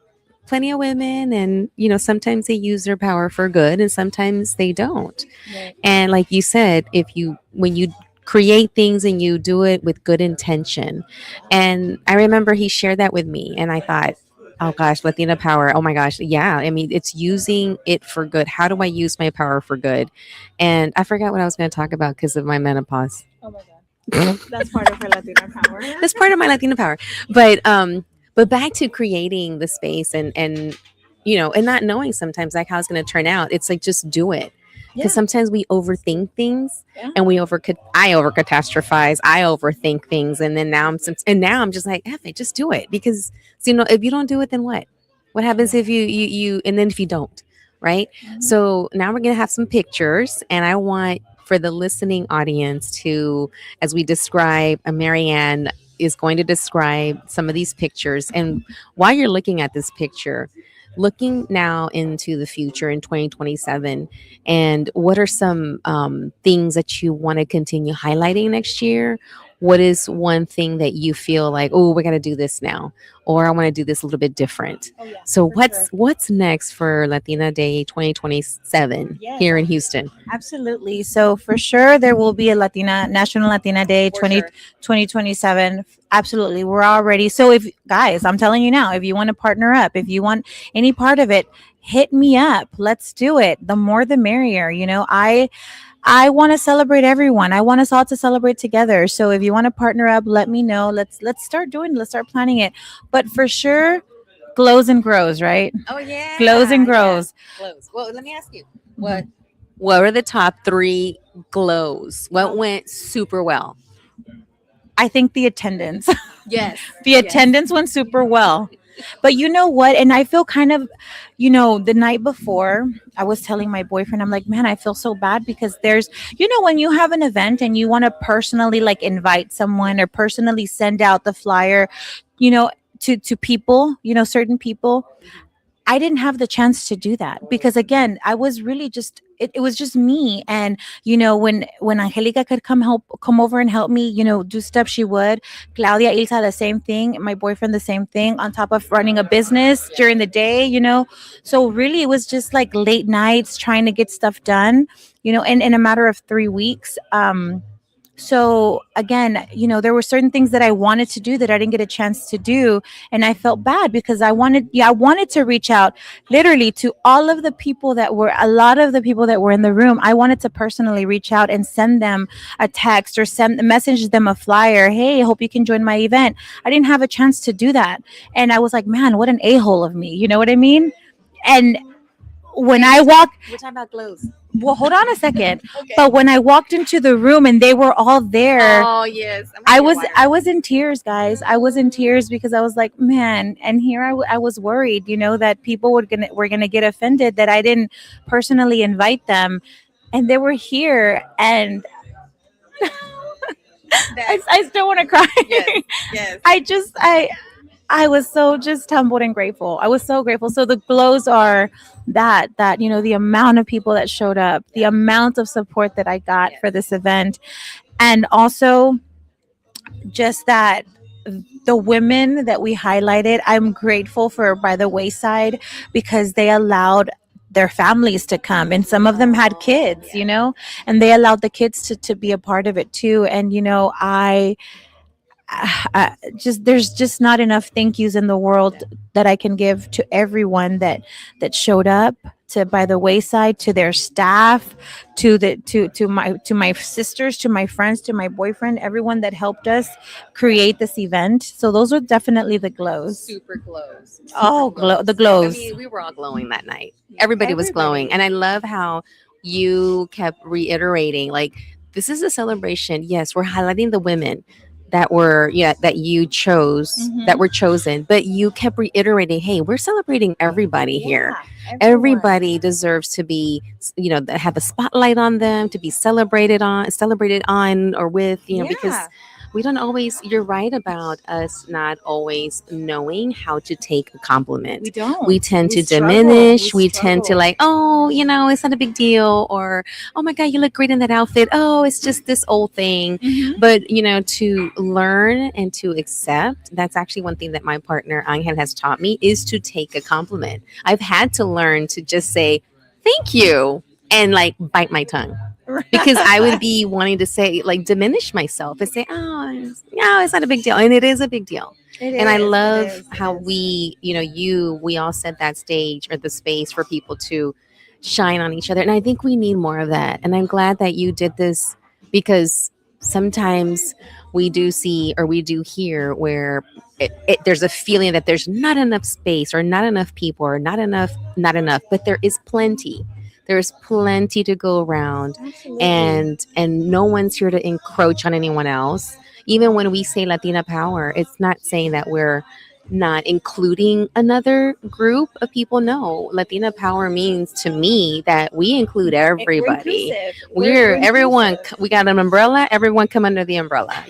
[SPEAKER 1] plenty of women, and, you know, sometimes they use their power for good and sometimes they don't."
[SPEAKER 2] Right.
[SPEAKER 1] And like you said, if you, when you create things and you do it with good intention. And I remember he shared that with me, and I thought, oh gosh, Latina power. Oh my gosh. Yeah. I mean, it's using it for good. How do I use my power for good? And I forgot what I was going to talk about because of my menopause.
[SPEAKER 2] Oh my god. That's part of her Latina power.
[SPEAKER 1] That's part of my Latina power. But back to creating the space, and you know, and not knowing sometimes like how it's going to turn out. It's like just do it.
[SPEAKER 2] Yeah.
[SPEAKER 1] Because sometimes we overthink things,
[SPEAKER 2] Yeah.
[SPEAKER 1] and I over catastrophize, I overthink things, and then now I'm just like, F it, just do it. Because so, you know, if you don't do it, then what? What happens if you and then if you don't, right? So now we're gonna have some pictures, and I want for the listening audience to, as we describe, Marianne is going to describe some of these pictures. And while you're looking at this picture, looking now into the future in 2027, and what are some things that you want to continue highlighting next year? What is one thing that you feel like, oh, we got to do this now, or I want to do this a little bit different?
[SPEAKER 2] Oh yeah.
[SPEAKER 1] So
[SPEAKER 2] for
[SPEAKER 1] what's
[SPEAKER 2] sure.
[SPEAKER 1] what's next for Latina Day 2027
[SPEAKER 2] Yes.
[SPEAKER 1] here in Houston?
[SPEAKER 2] Absolutely. So for sure there will be a National Latina Day
[SPEAKER 1] For sure.
[SPEAKER 2] 2027. Absolutely. We're all ready. So if guys, I'm telling you now, if you want to partner up, if you want any part of it, hit me up. Let's do it. The more the merrier. You know, I want to celebrate everyone. I want us all to celebrate together. So if you want to partner up, let me know. Let's start doing. Let's start planning it. But for sure, glows and grows, right?
[SPEAKER 1] Oh yeah,
[SPEAKER 2] Glows and
[SPEAKER 1] yeah.
[SPEAKER 2] grows.
[SPEAKER 1] Glows. Well, let me ask you,
[SPEAKER 2] Mhm.
[SPEAKER 1] what were the top three glows? What went super well?
[SPEAKER 2] I think the attendance.
[SPEAKER 1] Yes.
[SPEAKER 2] The attendance went super well. But you know what? And I feel kind of, the night before, I was telling my boyfriend, I'm like, man, I feel so bad because there's, when you have an event and you want to personally like invite someone or personally send out the flyer, you know, to people, certain people. I didn't have the chance to do that because again, I was really just it was just me. And when Angelica could come over and help me, do stuff, she would. Claudia, Ilsa, the same thing. My boyfriend, the same thing. On top of running a business during the day, so really it was just like late nights trying to get stuff done, and in a matter of 3 weeks. So again, there were certain things that I wanted to do that I didn't get a chance to do, and I felt bad because I wanted to reach out literally to all of the people that were a lot of the people that were in the room. I wanted to personally reach out and send them a text or message them a flyer. Hey, I hope you can join my event. I didn't have a chance to do that, and I was like, man, what an a-hole of me. You know what I mean? And when I walked,
[SPEAKER 1] We're talking about glows.
[SPEAKER 2] well, hold on a second.
[SPEAKER 1] Okay.
[SPEAKER 2] But when I walked into the room and they were all there,
[SPEAKER 1] Oh yes.
[SPEAKER 2] I was in tears, guys. I was in tears because I was like, man. And here I was worried, that people were gonna get offended that I didn't personally invite them, and they were here, and I still want to cry.
[SPEAKER 1] Yes.
[SPEAKER 2] I was so just humbled and grateful. I was so grateful. So the glows are that the amount of people that showed up, the amount of support that I got for this event, and also just that the women that we highlighted, I'm grateful for By the Wayside because they allowed their families to come, and some of them had kids, and they allowed the kids to be a part of it too. And just there's just not enough thank yous in the world that I can give to everyone that showed up to by the wayside, to their staff, to my sisters, to my friends, to my boyfriend, everyone that helped us create this event. So those are definitely the glows.
[SPEAKER 1] Super glows. Super
[SPEAKER 2] Oh, the
[SPEAKER 1] glows. I
[SPEAKER 2] glows.
[SPEAKER 1] mean, we were all glowing that night. Everybody was glowing.
[SPEAKER 2] Everybody.
[SPEAKER 1] And I love how you kept reiterating, like, this is a celebration. Yes, we're highlighting the women that were, yeah, that you chose, that
[SPEAKER 2] Mhm.
[SPEAKER 1] were chosen, but you kept reiterating, hey, we're celebrating everybody here.
[SPEAKER 2] Yeah, everyone.
[SPEAKER 1] Everybody deserves to be, have a spotlight on them, to be celebrated on or with, because
[SPEAKER 2] Yeah,
[SPEAKER 1] we don't always, you're right about us not always knowing how to take a compliment.
[SPEAKER 2] we don't.
[SPEAKER 1] We tend
[SPEAKER 2] We
[SPEAKER 1] to
[SPEAKER 2] struggle. We
[SPEAKER 1] diminish, we tend to
[SPEAKER 2] struggle.
[SPEAKER 1] like, oh, it's not a big deal, or oh my god, you look great in that outfit, oh, it's just this old thing.
[SPEAKER 2] Mhm.
[SPEAKER 1] But to learn and to accept, that's actually one thing that my partner Angel has taught me, is to take a compliment. I've had to learn to just say thank you and like bite my tongue, because I would be wanting to say, like, diminish myself and say, oh, no, it's not a big deal. And it is a big deal.
[SPEAKER 2] It
[SPEAKER 1] And I
[SPEAKER 2] is. It
[SPEAKER 1] love
[SPEAKER 2] is. It
[SPEAKER 1] how
[SPEAKER 2] is.
[SPEAKER 1] we all set that stage or the space for people to shine on each other. And I think we need more of that. And I'm glad that you did this, because sometimes we do see or we do hear where there's a feeling that there's not enough space or not enough people or not enough, but there is plenty. There's plenty to go around,
[SPEAKER 2] Absolutely.
[SPEAKER 1] and no one's here to encroach on anyone else. Even when we say Latina power, it's not saying that we're not including another group of people. No, Latina power means to me that we include
[SPEAKER 2] We're
[SPEAKER 1] everybody.
[SPEAKER 2] inclusive.
[SPEAKER 1] We're everyone.
[SPEAKER 2] Inclusive.
[SPEAKER 1] We got an umbrella. Everyone come under the umbrella.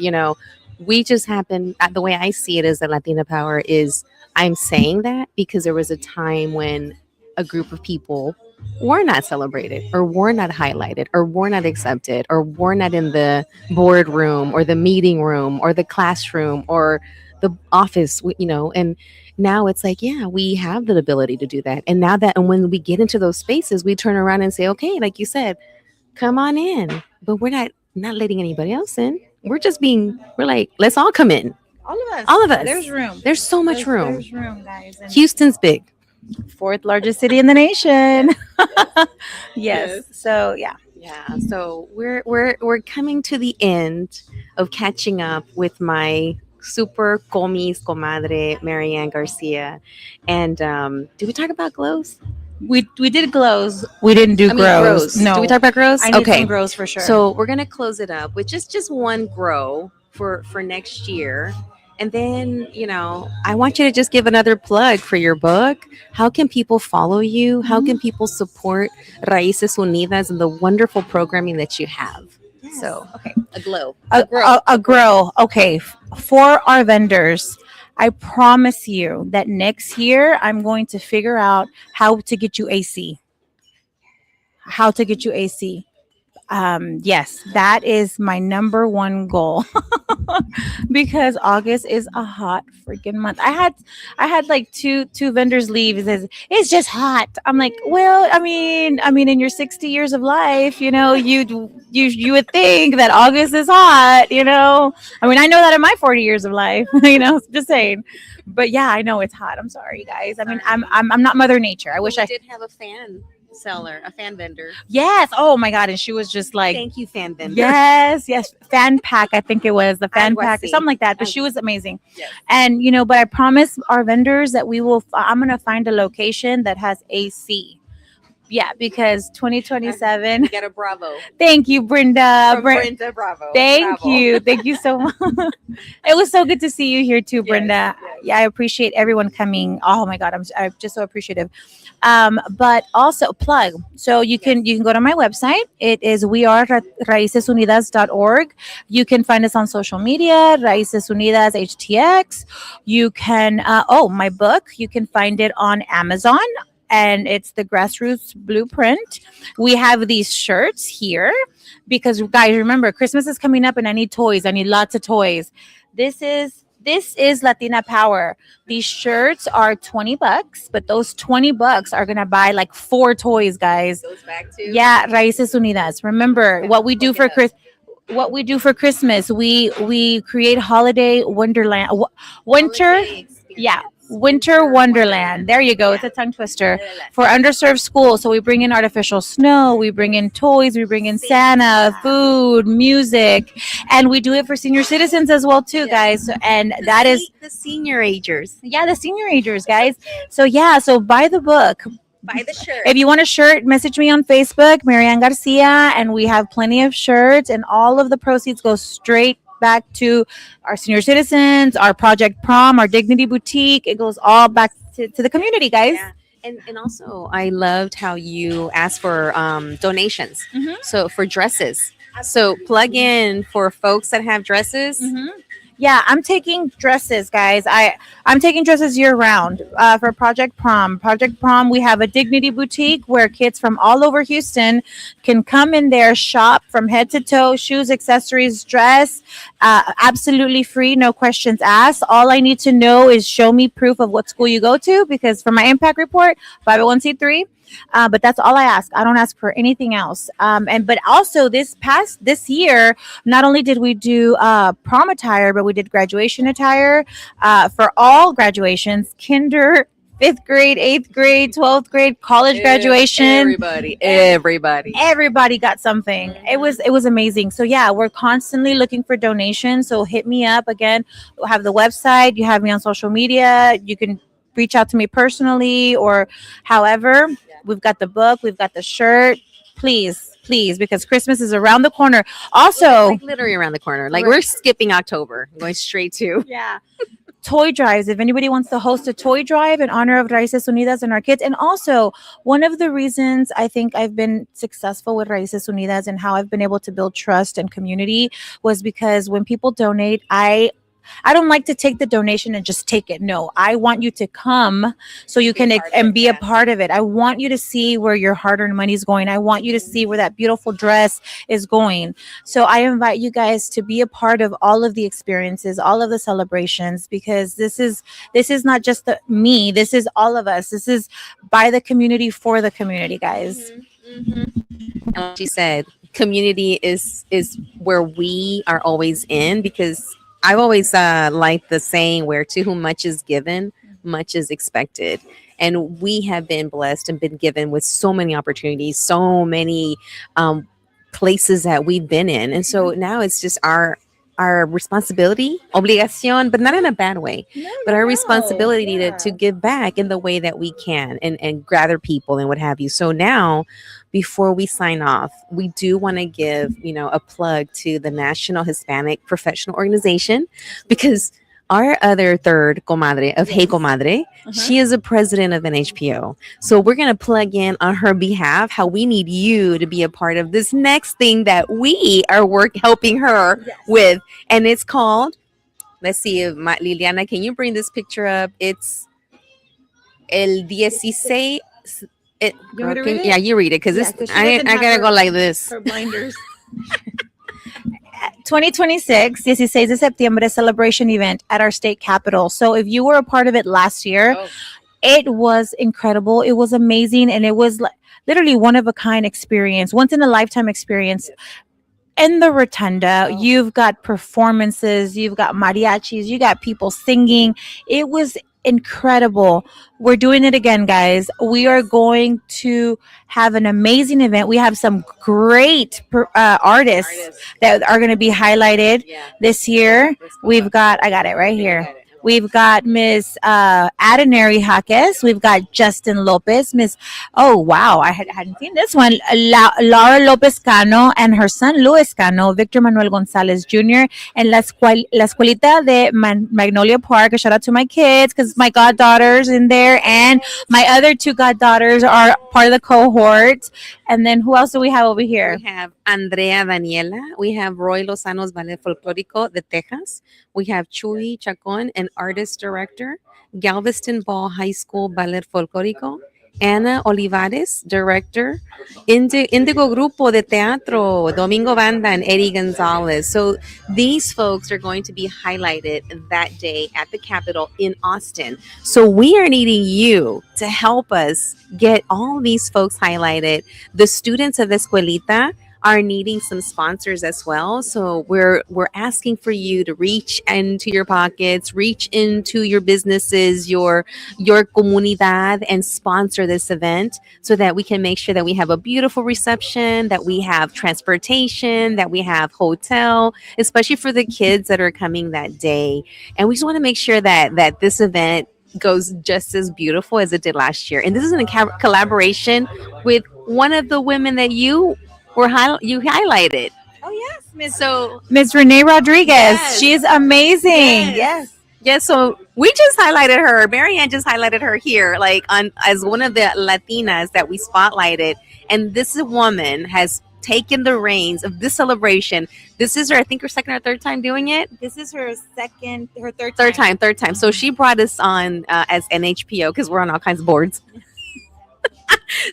[SPEAKER 1] We just happen. The way I see it is that Latina power is. I'm saying that because there was a time when a group of people were not celebrated or were not highlighted or were not accepted or were not in the boardroom or the meeting room or the classroom or the office, and now it's like, yeah, we have the ability to do that. And now that, and when we get into those spaces, we turn around and say, okay, like you said, come on in. But we're not letting anybody else in. We're like, let's all come in.
[SPEAKER 2] All of us.
[SPEAKER 1] All of us.
[SPEAKER 2] There's room.
[SPEAKER 1] There's so much room.
[SPEAKER 2] There's room, guys. And
[SPEAKER 1] Houston's big.
[SPEAKER 2] fourth largest city in the nation. Yes.
[SPEAKER 1] Yes.
[SPEAKER 2] So yeah.
[SPEAKER 1] Yeah, so we're coming to the end of catching up with my super comadre Marianne Garcia, and did we talk about glows?
[SPEAKER 2] We did glows. We didn't do
[SPEAKER 1] I mean,
[SPEAKER 2] grows. No.
[SPEAKER 1] Did we talk about grows?
[SPEAKER 2] I need
[SPEAKER 1] Okay,
[SPEAKER 2] some grows for sure.
[SPEAKER 1] so we're gonna close it up with just one grow for next year. And then, I want you to just give another plug for your book. How can people follow you? How can people support Raíces Unidas and the wonderful programming that you have?
[SPEAKER 2] Yes.
[SPEAKER 1] So,
[SPEAKER 2] Okay.
[SPEAKER 1] a glow.
[SPEAKER 2] A grow. Okay. For our vendors, I promise you that next year I'm going to figure out how to get you AC. How to get you AC. Yes, that is my number one goal. Because August is a hot freaking month. I had like two vendors leave. It says it's just hot. I'm like, well, I mean, in your 60 years of life, you would think that August is hot. I mean, I know that in my 40 years of life. Just saying. But yeah, I know it's hot. I'm sorry, guys. I mean, I'm not Mother Nature. I wish I
[SPEAKER 1] did have a fan seller, a fan vendor.
[SPEAKER 2] Yes. Oh my god. And she was just like,
[SPEAKER 1] Thank you, fan vendor.
[SPEAKER 2] yes, fan pack. I think it was the fan
[SPEAKER 1] Algo
[SPEAKER 2] pack or
[SPEAKER 1] así.
[SPEAKER 2] something like that. But she was amazing.
[SPEAKER 1] Yes.
[SPEAKER 2] And but I promise our vendors that I'm gonna find a location that has AC. Yeah, because 2027.
[SPEAKER 1] Get a bravo.
[SPEAKER 2] Thank you, Brenda.
[SPEAKER 1] From Brenda Bravo.
[SPEAKER 2] Thank
[SPEAKER 1] Bravo.
[SPEAKER 2] you. Thank you so much. It was so good to see you here too, Brenda.
[SPEAKER 1] yes.
[SPEAKER 2] Yeah, I appreciate everyone coming. Oh my God, I'm just so appreciative. But also plug. So you can go to my website. It is weareraicesunidas.org. You can find us on social media, Raices Unidas HTX. You can my book, you can find it on Amazon. And it's the Grassroots Blueprint. We have these shirts here because, guys, remember, Christmas is coming up and I need toys. I need lots of toys. This is Latina Power. These shirts are $20, but those $20 are gonna buy like 4 toys, guys.
[SPEAKER 1] Goes back to
[SPEAKER 2] Yeah, Raíces Unidas. Remember what we do for Christmas. We create holiday wonderland, winter. Yeah, Winter Wonderland. There you go. It's a tongue twister for underserved schools. So we bring in artificial snow, we bring in toys, we bring in Santa, food, music, and we do it for senior citizens as well too, guys. And that is
[SPEAKER 1] The senior agers.
[SPEAKER 2] yeah, the senior agers, guys. So yeah, so buy the book.
[SPEAKER 1] Buy the shirt.
[SPEAKER 2] If you want a shirt, message me on Facebook, Marianne Garcia, and we have plenty of shirts, and all of the proceeds go straight back to our senior citizens, our Project Prom, our Dignity Boutique. It goes all back to the community, guys.
[SPEAKER 1] Yeah. And also, I loved how you asked for donations.
[SPEAKER 2] Mhm.
[SPEAKER 1] So for dresses. So plug in for folks that have dresses.
[SPEAKER 2] Yeah, I'm taking dresses, guys. I'm taking dresses year round for Project Prom. Project Prom, we have a Dignity Boutique where kids from all over Houston can come in there, shop from head to toe, shoes, accessories, dress, absolutely free, no questions asked. All I need to know is show me proof of what school you go to, because for my impact report, 501c3. But that's all I ask. I don't ask for anything else. And but also this year, not only did we do prom attire, but we did graduation attire for all graduations, kinder, fifth grade, eighth grade, 12th grade, college graduation. Everybody got something. It was amazing. So yeah, we're constantly looking for donations. So hit me up again. We'll have the website. You have me on social media. You can reach out to me personally or however. We've got the book. We've got the shirt. Please, because Christmas is around the corner. Also,
[SPEAKER 1] Like literally around the corner. Like we're skipping October, going straight to.
[SPEAKER 2] yeah. Toy drives. If anybody wants to host a toy drive in honor of Raíces Unidas and our kids. And also, one of the reasons I think I've been successful with Raíces Unidas and how I've been able to build trust and community was because when people donate, I don't like to take the donation and just take it. No, I want you to come so you can and be a part of it. I want you to see where your hard-earned money is going. I want you to see where that beautiful dress is going. So I invite you guys to be a part of all of the experiences, all of the celebrations, because this is not just me. This is all of us. This is by the community for the community, guys.
[SPEAKER 1] And like she said, community is where we are always in, because I've always liked the saying where to whom much is given, much is expected. And we have been blessed and been given with so many opportunities, so many places that we've been in. And so now it's just our responsibility, obligación, but not in a bad way, but our responsibility to give back in the way that we can and gather people and what have you. So now, before we sign off, we do want to give, a plug to the National Hispanic Professional Organization, because our other third comadre of Hey Comadre, she is a president of NHPO. So we're going to plug in on her behalf how we need you to be a part of this next thing that we are helping her with. And it's called, let's see if Liliana, can you bring this picture up? It's El 16. Yeah, you read it, because I gotta go like this.
[SPEAKER 2] Her blinders. 2026, 16 de septiembre celebration event at our state capitol. So if you were a part of it last year, it was incredible. It was amazing. And it was literally one of a kind experience, once in a lifetime experience. In the rotunda, you've got performances, you've got mariachis, you got people singing. It was incredible. We're doing it again, guys. We are going to have an amazing event. We have some great artists that are going to be highlighted this year. We've got, I got it right here. We've got Miss Adenary Jaques. We've got Justin Lopez. Oh, wow. I hadn't seen this one. Laura Lopez Cano and her son, Luis Cano, Victor Manuel Gonzalez Jr., and La Escuelita de Magnolia Park. A shout out to my kids, because my goddaughter's in there, and my other two goddaughters are part of the cohort. And then who else do we have over here?
[SPEAKER 1] We have Andrea Daniela. We have Roy Lozano's Ballet Folclórico de Texas. We have Chuy Chacon, an artist director. Galveston Ball High School Ballet Folclórico. Anna Olivares, director. Indigo Grupo de Teatro, Domingo Banda, and Eddie Gonzalez. So these folks are going to be highlighted that day at the Capitol in Austin. So we are needing you to help us get all these folks highlighted. The students of Escuelita are needing some sponsors as well. So we're asking for you to reach into your pockets, reach into your businesses, your comunidad, and sponsor this event so that we can make sure that we have a beautiful reception, that we have transportation, that we have hotel, especially for the kids that are coming that day. And we just want to make sure that this event goes just as beautiful as it did last year. And this is in a collaboration with one of the women that you you highlighted.
[SPEAKER 2] Oh yes,
[SPEAKER 1] Miss
[SPEAKER 2] Renee Rodriguez.
[SPEAKER 1] Yes.
[SPEAKER 2] She is amazing.
[SPEAKER 1] Yes. Yes, so we just highlighted her. Marianne just highlighted her here, like on as one of the Latinas that we spotlighted. And this woman has taken the reins of this celebration. This is her, I think, her second or third time doing it.
[SPEAKER 2] This is her
[SPEAKER 1] Third time. So she brought us on as NHPO because we're on all kinds of boards.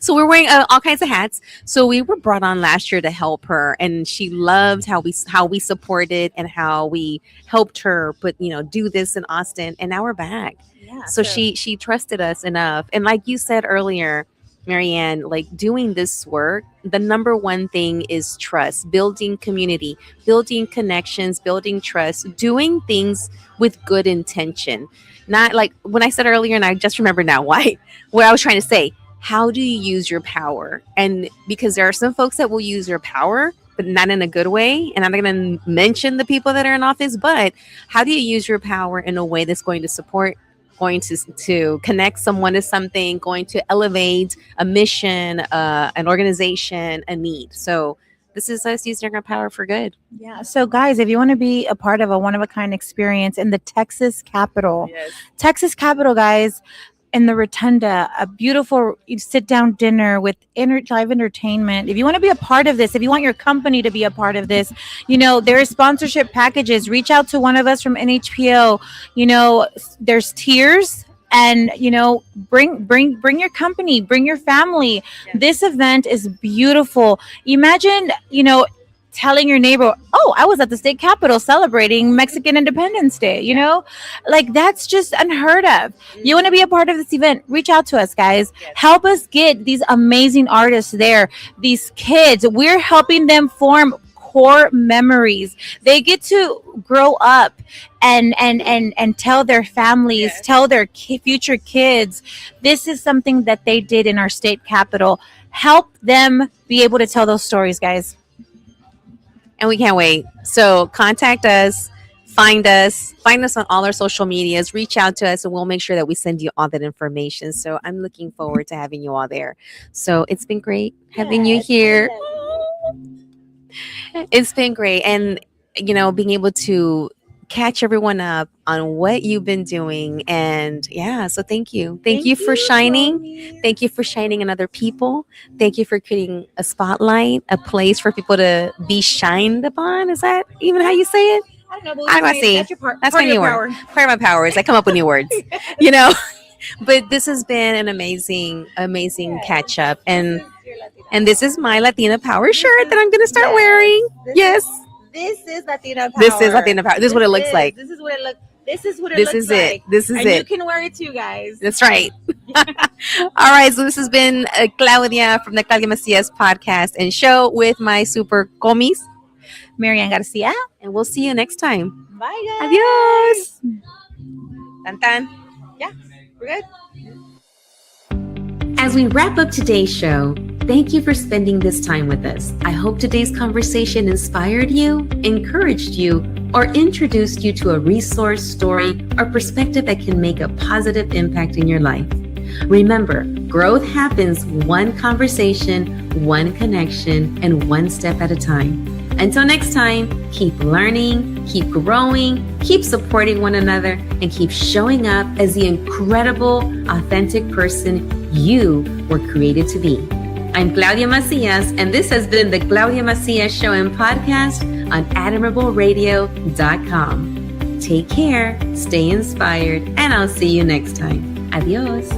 [SPEAKER 1] So we're wearing all kinds of hats. So we were brought on last year to help her, and she loved how we supported and how we helped her. But do this in Austin, and now we're back.
[SPEAKER 2] Yeah.
[SPEAKER 1] So she trusted us enough, and like you said earlier, Marianne, like doing this work, the number one thing is trust, building community, building connections, building trust, doing things with good intention. Not like when I said earlier, and I just remember now why, what I was trying to say. How do you use your power? And because there are some folks that will use your power, but not in a good way. And I'm not going to mention the people that are in office, but how do you use your power in a way that's going to support, going to connect someone to something, going to elevate a mission, an organization, a need. So this is us using our power for good.
[SPEAKER 2] Yeah. So guys, if you want to be a part of a one-of-a-kind experience in the Texas Capitol, guys, in the Rotunda, a beautiful sit-down dinner with live entertainment. If you want to be a part of this, if you want your company to be a part of this, there are sponsorship packages. Reach out to one of us from NHPO. There's tiers, and bring your company, bring your family.
[SPEAKER 1] Yes.
[SPEAKER 2] This event is beautiful. Imagine, telling your neighbor, oh, I was at the state capitol celebrating Mexican Independence Day, like that's just unheard of. You want to be a part of this event, reach out to us, guys. Help us get these amazing artists there, these kids. We're helping them form core memories. They get to grow up and tell their families, tell their future kids, this is something that they did in our state capitol. Help them be able to tell those stories, guys.
[SPEAKER 1] And we can't wait. So contact us, find us on all our social medias, reach out to us, and we'll make sure that we send you all that information. So I'm looking forward to having you all there. So it's been great having you here. It's been great. And, being able to catch everyone up on what you've been doing. And so thank you. Thank you for shining. Thank you for shining on other people. Thank you for creating a spotlight, a place for people to be shined upon. Is that even how you say it?
[SPEAKER 2] I don't know.
[SPEAKER 1] I want to see.
[SPEAKER 2] That's your part.
[SPEAKER 1] That's
[SPEAKER 2] part
[SPEAKER 1] my
[SPEAKER 2] of
[SPEAKER 1] new
[SPEAKER 2] your
[SPEAKER 1] word. Part of my power is I come up with new words, But this has been an amazing catch up. And this is my Latina Power shirt that I'm going to start wearing. Yes.
[SPEAKER 2] This is Latina Power.
[SPEAKER 1] This is Latina Power. This is what it looks like.
[SPEAKER 2] This is what it looks. This is what it
[SPEAKER 1] This
[SPEAKER 2] looks
[SPEAKER 1] is
[SPEAKER 2] like.
[SPEAKER 1] it. This is
[SPEAKER 2] and
[SPEAKER 1] it.
[SPEAKER 2] You can wear it too, guys.
[SPEAKER 1] That's right. All right. So this has been Claudia from the Claudia Macias podcast and show with my super comis,
[SPEAKER 2] Marianne Garcia.
[SPEAKER 1] And we'll see you next time.
[SPEAKER 2] Bye, guys.
[SPEAKER 1] Adios. Tan tan.
[SPEAKER 2] Yeah, we're good.
[SPEAKER 1] As we wrap up today's show, thank you for spending this time with us. I hope today's conversation inspired you, encouraged you, or introduced you to a resource, story, or perspective that can make a positive impact in your life. Remember, growth happens one conversation, one connection, and one step at a time. Until next time, keep learning, keep growing, keep supporting one another, and keep showing up as the incredible, authentic person you were created to be. I'm Claudia Macias, and this has been the Claudia Macias Show and Podcast on admirableradio.com. Take care, stay inspired, and I'll see you next time. Adios.